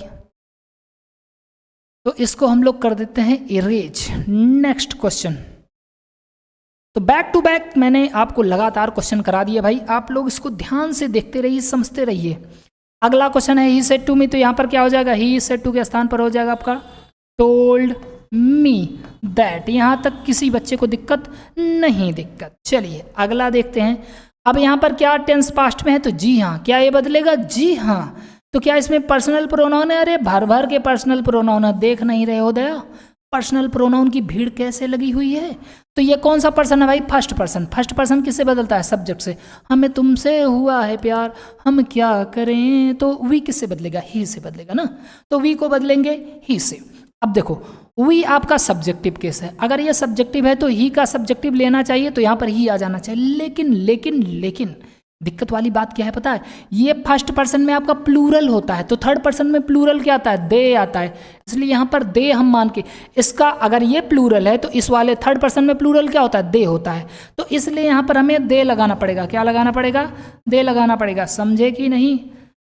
तो इसको हम लोग कर देते हैं इरेज। नेक्स्ट क्वेश्चन, तो बैक टू बैक मैंने आपको लगातार क्वेश्चन करा दिया भाई, आप लोग इसको ध्यान से देखते रहिए, समझते रहिए। अगला क्वेश्चन है ही सेड टू मी, तो यहाँ पर क्या हो जाएगा, ही सेड टू के स्थान पर हो जाएगा आपका टोल्ड मी दैट। यहाँ तक किसी बच्चे को दिक्कत नहीं, दिक्कत। चलिए अगला देखते हैं। अब यहाँ पर क्या टेंस पास्ट में है, तो जी हाँ, क्या ये बदलेगा, जी हाँ। तो क्या इसमें पर्सनल प्रोनाउन है, अरे भर भर के पर्सनल प्रोनाउन है, देख नहीं रहे हो दया, पर्सनल प्रोनाउन की भीड़ कैसे लगी हुई है। तो ये कौन सा पर्सन है भाई, फर्स्ट पर्सन। फर्स्ट पर्सन किससे बदलता है, सब्जेक्ट से। हमें तुमसे हुआ है प्यार, हम क्या करें, तो वी किससे बदलेगा, ही से बदलेगा ना, तो वी को बदलेंगे ही से। अब देखो वी आपका सब्जेक्टिव केस है, अगर ये सब्जेक्टिव है तो ही का सब्जेक्टिव लेना चाहिए, तो यहाँ पर ही आ जाना चाहिए। लेकिन दिक्कत वाली बात क्या है पता है, ये फर्स्ट पर्सन में आपका प्लूरल होता है, तो थर्ड पर्सन में प्लूरल क्या आता है, दे आता है, इसलिए यहाँ पर दे हम मान के, इसका अगर ये प्लूरल है तो इस वाले थर्ड पर्सन में प्लूरल क्या होता है, दे होता है, तो इसलिए यहाँ पर हमें दे लगाना पड़ेगा। क्या लगाना पड़ेगा, दे लगाना पड़ेगा, समझे कि नहीं।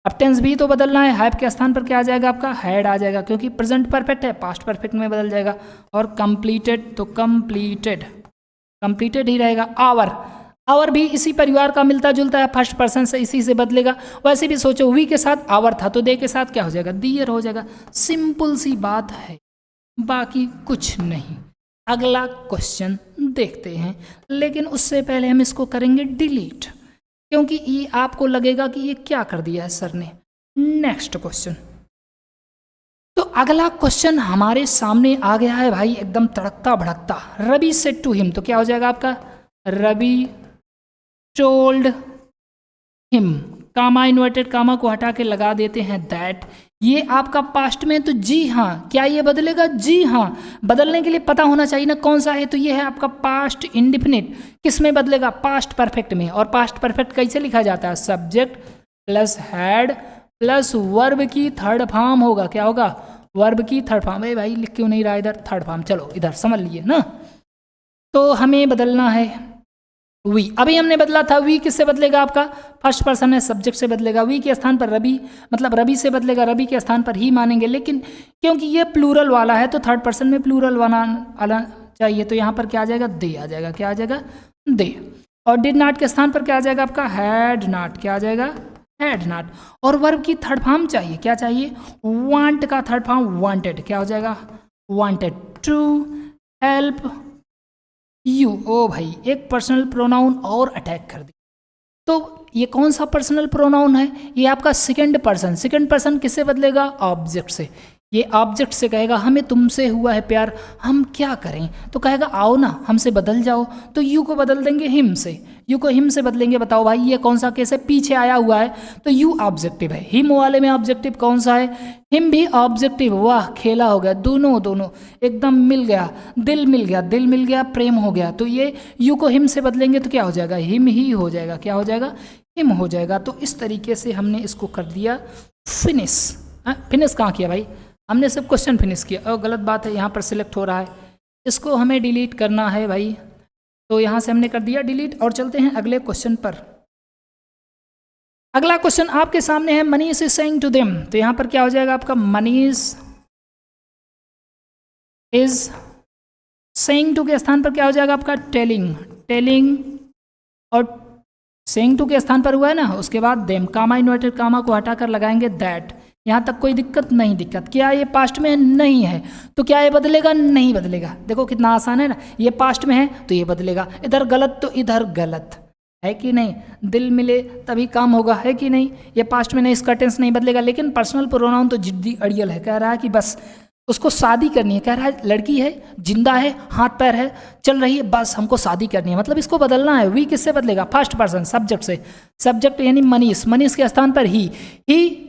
अब टेंस भी तो बदलना है, हैव के स्थान पर क्या आ जाएगा आपका, हैड आ जाएगा, क्योंकि प्रेजेंट परफेक्ट है, पास्ट परफेक्ट में बदल जाएगा। और कंप्लीटेड, तो कंप्लीटेड ही रहेगा। आवर भी इसी परिवार का मिलता जुलता है, फर्स्ट पर्सन से इसी से बदलेगा। वैसे भी सोचो वी के साथ आवर था तो दे के साथ क्या हो जाएगा, दियर हो जाएगा। सिंपल सी बात है, बाकी कुछ नहीं। अगला क्वेश्चन देखते हैं, लेकिन उससे पहले हम इसको करेंगे डिलीट, क्योंकि ये आपको लगेगा कि ये क्या कर दिया है सर ने। Next question. तो अगला क्वेश्चन हमारे सामने आ गया है भाई, एकदम तड़कता भड़कता। रवि सेड टू हिम, तो क्या हो जाएगा आपका, रवि टोल्ड हिम, कामा इन्वर्टेड कामा को हटा के लगा देते हैं दैट। ये आपका पास्ट में, तो जी हाँ, क्या ये बदलेगा, जी हाँ। बदलने के लिए पता होना चाहिए ना कौन सा है, तो ये है आपका पास्ट इंडिफिनिट। किस में बदलेगा, पास्ट परफेक्ट में। और पास्ट परफेक्ट कैसे लिखा जाता है, subject plus had plus verb की थर्ड फॉर्म होगा। क्या होगा, वर्ब की थर्ड फॉर्म। भाई लिख क्यों नहीं रहा इधर थर्ड फॉर्म, चलो इधर समझ लिए ना। तो हमें बदलना है वी। अभी हमने बदला था, वी किससे बदलेगा आपका, फर्स्ट पर्सन है, सब्जेक्ट से बदलेगा। वी के स्थान पर रवि, मतलब रवि से बदलेगा, रवि के स्थान पर ही मानेंगे। लेकिन क्योंकि ये प्लूरल वाला है तो थर्ड पर्सन में प्लूरल वाला चाहिए, तो यहाँ पर क्या आ जाएगा, दे आ जाएगा। क्या आ जाएगा, दे। और डिड नॉट के स्थान पर क्या आ जाएगा आपका, हैड नॉट। क्या आ जाएगा, हैड नॉट। और वर्ब की थर्ड फॉर्म चाहिए, क्या चाहिए, वांट का थर्ड फॉर्म वांटेड। क्या हो जाएगा, वांटेड टू हेल्प यू। ओ भाई, एक पर्सनल प्रोनाउन और अटैक कर दी। तो ये कौन सा पर्सनल प्रोनाउन है, ये आपका सेकंड पर्सन। सेकंड पर्सन किससे बदलेगा, ऑब्जेक्ट से। ये ऑब्जेक्ट से कहेगा हमें तुमसे हुआ है प्यार, हम क्या करें, तो कहेगा आओ ना हमसे बदल जाओ। तो यू को बदल देंगे हिम से, यू को हिम से बदलेंगे। बताओ भाई ये कौन सा केस है, पीछे आया हुआ है तो यू ऑब्जेक्टिव है, हिम वाले में ऑब्जेक्टिव कौन सा है, हिम भी ऑब्जेक्टिव। वाह खेला हो गया, दोनों दोनों एकदम मिल गया, दिल मिल गया, दिल मिल गया, प्रेम हो गया। तो ये यू को हिम से बदलेंगे तो क्या हो जाएगा, हिम ही हो जाएगा। क्या हो जाएगा, हिम हो जाएगा। तो इस तरीके से हमने इसको कर दिया फिनिश। फिनिश कहाँ किया भाई, हमने सब क्वेश्चन फिनिश किया। और गलत बात है, यहाँ पर सिलेक्ट हो रहा है, इसको हमें डिलीट करना है भाई। तो यहाँ से हमने कर दिया डिलीट। और चलते हैं अगले क्वेश्चन पर। अगला क्वेश्चन आपके सामने है, Manish is saying to them. तो यहाँ पर क्या हो जाएगा आपका, मनीष इज सेइंग टू के स्थान पर क्या हो जाएगा आपका, टेलिंग। टेलिंग और सेइंग टू के स्थान पर हुआ है ना, उसके बाद देम, कामा इन्वर्टेड कामा को हटाकर लगाएंगे दैट। यहाँ तक कोई दिक्कत नहीं, दिक्कत क्या ये पास्ट में नहीं है तो क्या ये बदलेगा, नहीं बदलेगा। देखो कितना आसान है ना, ये पास्ट में है तो ये बदलेगा, इधर गलत तो इधर गलत है कि नहीं, दिल मिले तभी काम होगा, है कि नहीं। ये पास्ट में नहीं, इसका टेंस नहीं बदलेगा। लेकिन पर्सनल प्रोनाउन तो जिद्दी अड़ियल है, कह रहा है कि बस उसको शादी करनी है, कह रहा है लड़की है, जिंदा है, हाथ पैर है, चल रही है, बस हमको शादी करनी है, मतलब इसको बदलना है। वी किससे बदलेगा, फर्स्ट पर्सन सब्जेक्ट से। सब्जेक्ट यानी मनीष, मनीष के स्थान पर ही।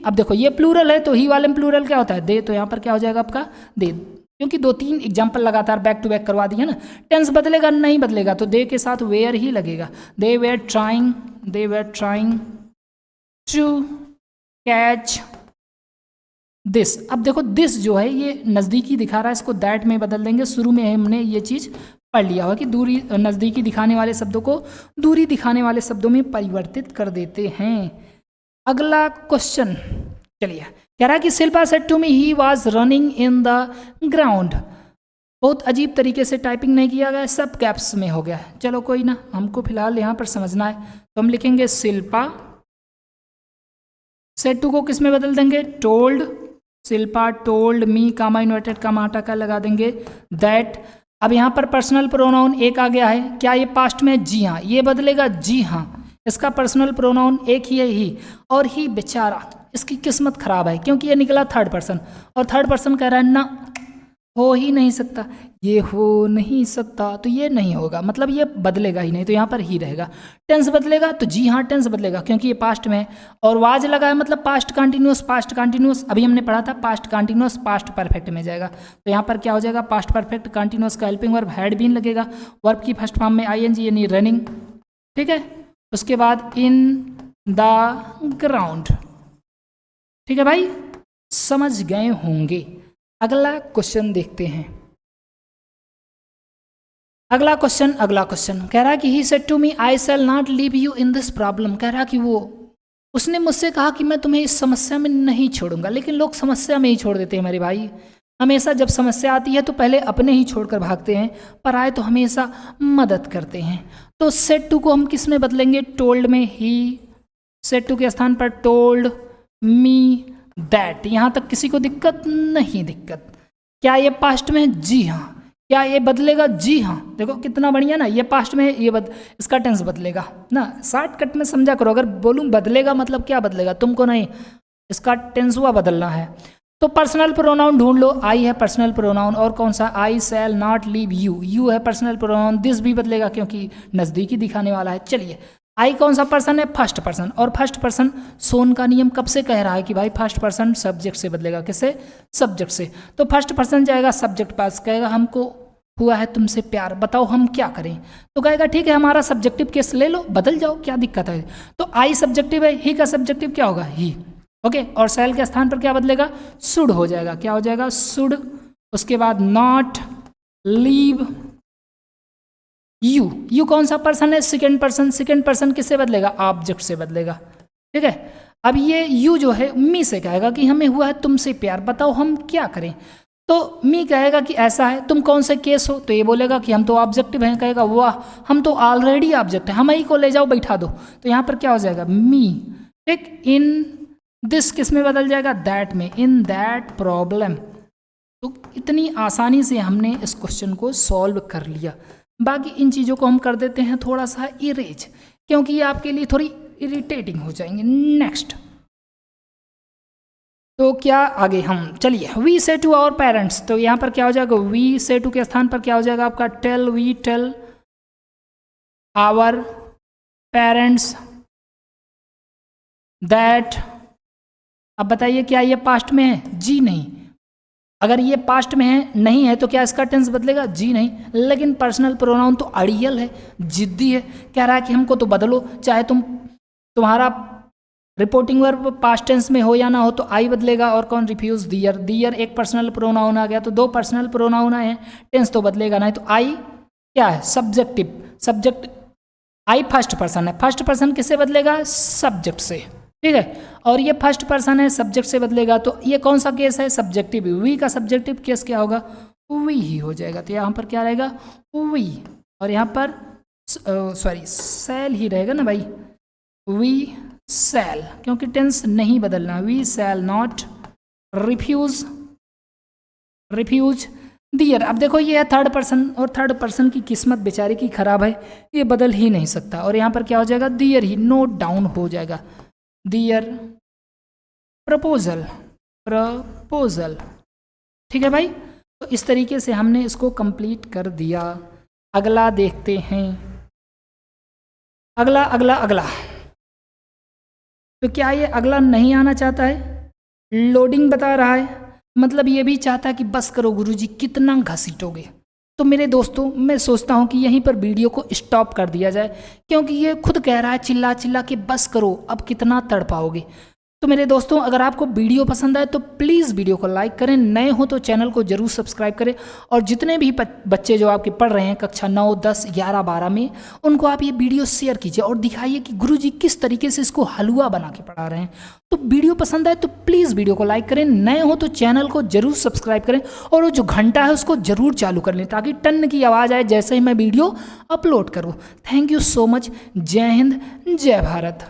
अब देखो ये प्लूरल है तो ही वाले में प्लूरल क्या होता है, दे। तो यहाँ पर क्या हो जाएगा आपका, दे, क्योंकि 2-3 एग्जाम्पल लगातार बैक टू बैक करवा दिए ना। टेंस बदलेगा, नहीं बदलेगा, तो दे के साथ वेयर ही लगेगा। They were trying to catch this. अब देखो दिस जो है ये नज़दीकी दिखा रहा है, इसको दैट में बदल देंगे। शुरू में हमने ये चीज़ पढ़ लिया हुआ कि दूरी, नज़दीकी दिखाने वाले शब्दों को दूरी दिखाने वाले शब्दों में परिवर्तित कर देते हैं। अगला क्वेश्चन चलिए, कह रहा है कि Shilpa said to me he was running in the ground. बहुत अजीब तरीके से टाइपिंग नहीं किया गया, सब कैप्स में हो गया। चलो कोई ना, हमको फिलहाल यहाँ पर समझना है, तो हम लिखेंगे शिल्पा सेड टू को किस में बदल देंगे, टोल्ड। शिल्पा टोल्ड मी, कामा इन्वर्टेड कामा हटा कर लगा देंगे दैट। अब यहाँ पर पर्सनल प्रोनाउन एक आ गया है, क्या ये पास्ट में, जी हाँ, ये बदलेगा, जी हाँ। इसका पर्सनल प्रोनाउन एक ही है, ही। और ही बेचारा, इसकी किस्मत खराब है क्योंकि ये निकला थर्ड पर्सन, और थर्ड पर्सन कह रहा है ना, हो ही नहीं सकता, ये हो नहीं सकता, तो ये नहीं होगा, मतलब ये बदलेगा ही नहीं, तो यहाँ पर ही रहेगा। टेंस बदलेगा तो जी हाँ टेंस बदलेगा क्योंकि ये पास्ट में है, और वाज लगा है मतलब पास्ट कंटिन्यूस। पास्ट कंटिन्यूस अभी हमने पढ़ा था, पास्ट कंटिन्यूस पास्ट परफेक्ट में जाएगा। तो यहाँ पर क्या हो जाएगा, पास्ट परफेक्ट कंटिन्यूस का हेल्पिंग वर्ब हैड बीन लगेगा, वर्ब की फर्स्ट फॉर्म में आईएनजी यानी रनिंग, ठीक है। उसके बाद इन द ग्राउंड, ठीक है भाई, समझ गए होंगे। अगला क्वेश्चन देखते हैं। अगला क्वेश्चन कह रहा है कि he said to me I shall not leave you in this problem. कह रहा कि उसने मुझसे कहा कि मैं तुम्हें इस समस्या में नहीं छोड़ूंगा। लेकिन लोग समस्या में ही छोड़ देते हैं मेरे भाई, हमेशा जब समस्या आती है तो पहले अपने ही छोड़कर भागते हैं, पराये तो हमेशा मदद करते हैं। तो सेड टू को हम किस में बदलेंगे, टोल्ड में। ही सेड टू के स्थान पर टोल्ड मी दैट। यहाँ तक किसी को दिक्कत नहीं? दिक्कत। क्या ये पास्ट में है? जी हाँ। क्या ये बदलेगा? जी हाँ। देखो कितना बढ़िया ना, ये पास्ट में है, ये इसका टेंस बदलेगा ना। शॉर्टकट में समझा करो, अगर बोलूँ बदलेगा मतलब क्या बदलेगा, तुमको नहीं, इसका टेंस हुआ बदलना है। तो पर्सनल प्रोनाउन ढूंढ लो। आई है पर्सनल प्रोनाउन, और कौन सा, I shall not leave you. You है पर्सनल प्रोनाउन, दिस भी बदलेगा क्योंकि नज़दीकी दिखाने वाला है। चलिए, आई कौन सा पर्सन है, फर्स्ट पर्सन, और फर्स्ट पर्सन सोन का नियम कब से कह रहा है कि भाई फर्स्ट पर्सन सब्जेक्ट से बदलेगा। किससे? सब्जेक्ट से। तो फर्स्ट पर्सन जाएगा, सब्जेक्ट पास, कहेगा हमको हुआ है तुमसे प्यार, बताओ हम क्या करें। तो कहेगा ठीक है हमारा सब्जेक्टिव केस ले लो, बदल जाओ, क्या दिक्कत है। तो आई सब्जेक्टिव है, ही का सब्जेक्टिव क्या होगा, ही। ओके, और शैल के स्थान पर क्या बदलेगा, शुड हो जाएगा। क्या हो जाएगा, शुड। उसके बाद नॉट लीव यू। यू कौन सा पर्सन है, सेकेंड पर्सन। सेकेंड पर्सन किससे बदलेगा, ऑब्जेक्ट से बदलेगा। ठीक है, अब ये यू जो है मी से कहेगा कि हमें हुआ है तुमसे प्यार, बताओ हम क्या करें। तो मी कहेगा कि ऐसा है, तुम कौन से केस हो, तो ये बोलेगा कि हम तो ऑब्जेक्टिव हैं। कहेगा वाह, हम तो ऑलरेडी ऑब्जेक्ट है, हम ही को ले जाओ बैठा दो। तो यहाँ पर क्या हो जाएगा, मी। ठीक, इन दिस किस में बदल जाएगा, दैट में, इन दैट प्रॉब्लम। तो इतनी आसानी से हमने इस क्वेश्चन को सॉल्व कर लिया। बाकी इन चीज़ों को हम कर देते हैं थोड़ा सा इरेज, क्योंकि ये आपके लिए थोड़ी इरिटेटिंग हो जाएंगे। नेक्स्ट, तो क्या आगे हम, चलिए, वी से टू आवर पेरेंट्स। तो यहाँ पर क्या हो जाएगा, वी से टू के स्थान पर क्या हो जाएगा आपका, tell. We tell our parents that. अब बताइए क्या ये पास्ट में है, जी नहीं। अगर ये पास्ट में है, नहीं है, तो क्या इसका टेंस बदलेगा, जी नहीं। लेकिन पर्सनल प्रोनाउन तो अड़ियल है, जिद्दी है, कह रहा है कि हमको तो बदलो, चाहे तुम्हारा रिपोर्टिंग वर्ब पास्ट टेंस में हो या ना हो, तो आई बदलेगा। और कौन, रिफ्यूज, दियर। दियर एक पर्सनल प्रोनाउन आ गया, तो दो पर्सनल प्रोनाउन आए हैं, टेंस तो बदलेगा नहीं। तो आई क्या है, सब्जेक्टिव। सब्जेक्ट, आई फर्स्ट पर्सन है, फर्स्ट पर्सन किससे बदलेगा, सब्जेक्ट से। ठीक है, और ये फर्स्ट पर्सन है, सब्जेक्ट से बदलेगा। तो ये कौन सा केस है, सब्जेक्टिव। वी का सब्जेक्टिव केस क्या होगा, वी ही हो जाएगा। तो यहाँ पर क्या रहेगा, वी, और यहाँ पर सॉरी सेल ही रहेगा ना भाई, वी सेल, क्योंकि टेंस नहीं बदलना। वी सेल नॉट रिफ्यूज दियर। अब देखो ये है थर्ड पर्सन, और थर्ड पर्सन की किस्मत बेचारे की खराब है, ये बदल ही नहीं सकता। और यहाँ पर क्या हो जाएगा, दियर ही, नोट डाउन हो जाएगा। दियर प्रपोजल, ठीक है भाई। तो इस तरीके से हमने इसको कंप्लीट कर दिया। अगला देखते हैं, अगला। तो क्या ये अगला नहीं आना चाहता है, लोडिंग बता रहा है, मतलब ये भी चाहता है कि बस करो गुरुजी, कितना घसीटोगे। तो मेरे दोस्तों, मैं सोचता हूँ कि यहीं पर वीडियो को स्टॉप कर दिया जाए, क्योंकि ये खुद कह रहा है चिल्ला चिल्ला के बस करो, अब कितना तड़पाओगे। तो मेरे दोस्तों, अगर आपको वीडियो पसंद आए तो प्लीज़ वीडियो को लाइक करें, नए हो तो चैनल को जरूर सब्सक्राइब करें। और जितने भी बच्चे जो आपके पढ़ रहे हैं कक्षा 9, 10, 11, 12 में, उनको आप ये वीडियो शेयर कीजिए और दिखाइए कि गुरुजी किस तरीके से इसको हलवा बना के पढ़ा रहे हैं। तो वीडियो पसंद आए तो प्लीज़ वीडियो को लाइक करें, नए हो तो चैनल को जरूर सब्सक्राइब करें, और वो जो घंटा है उसको जरूर चालू कर लें, ताकि टन की आवाज़ आए जैसे ही मैं वीडियो अपलोड करूँ। Thank you so much. जय हिंद, जय भारत।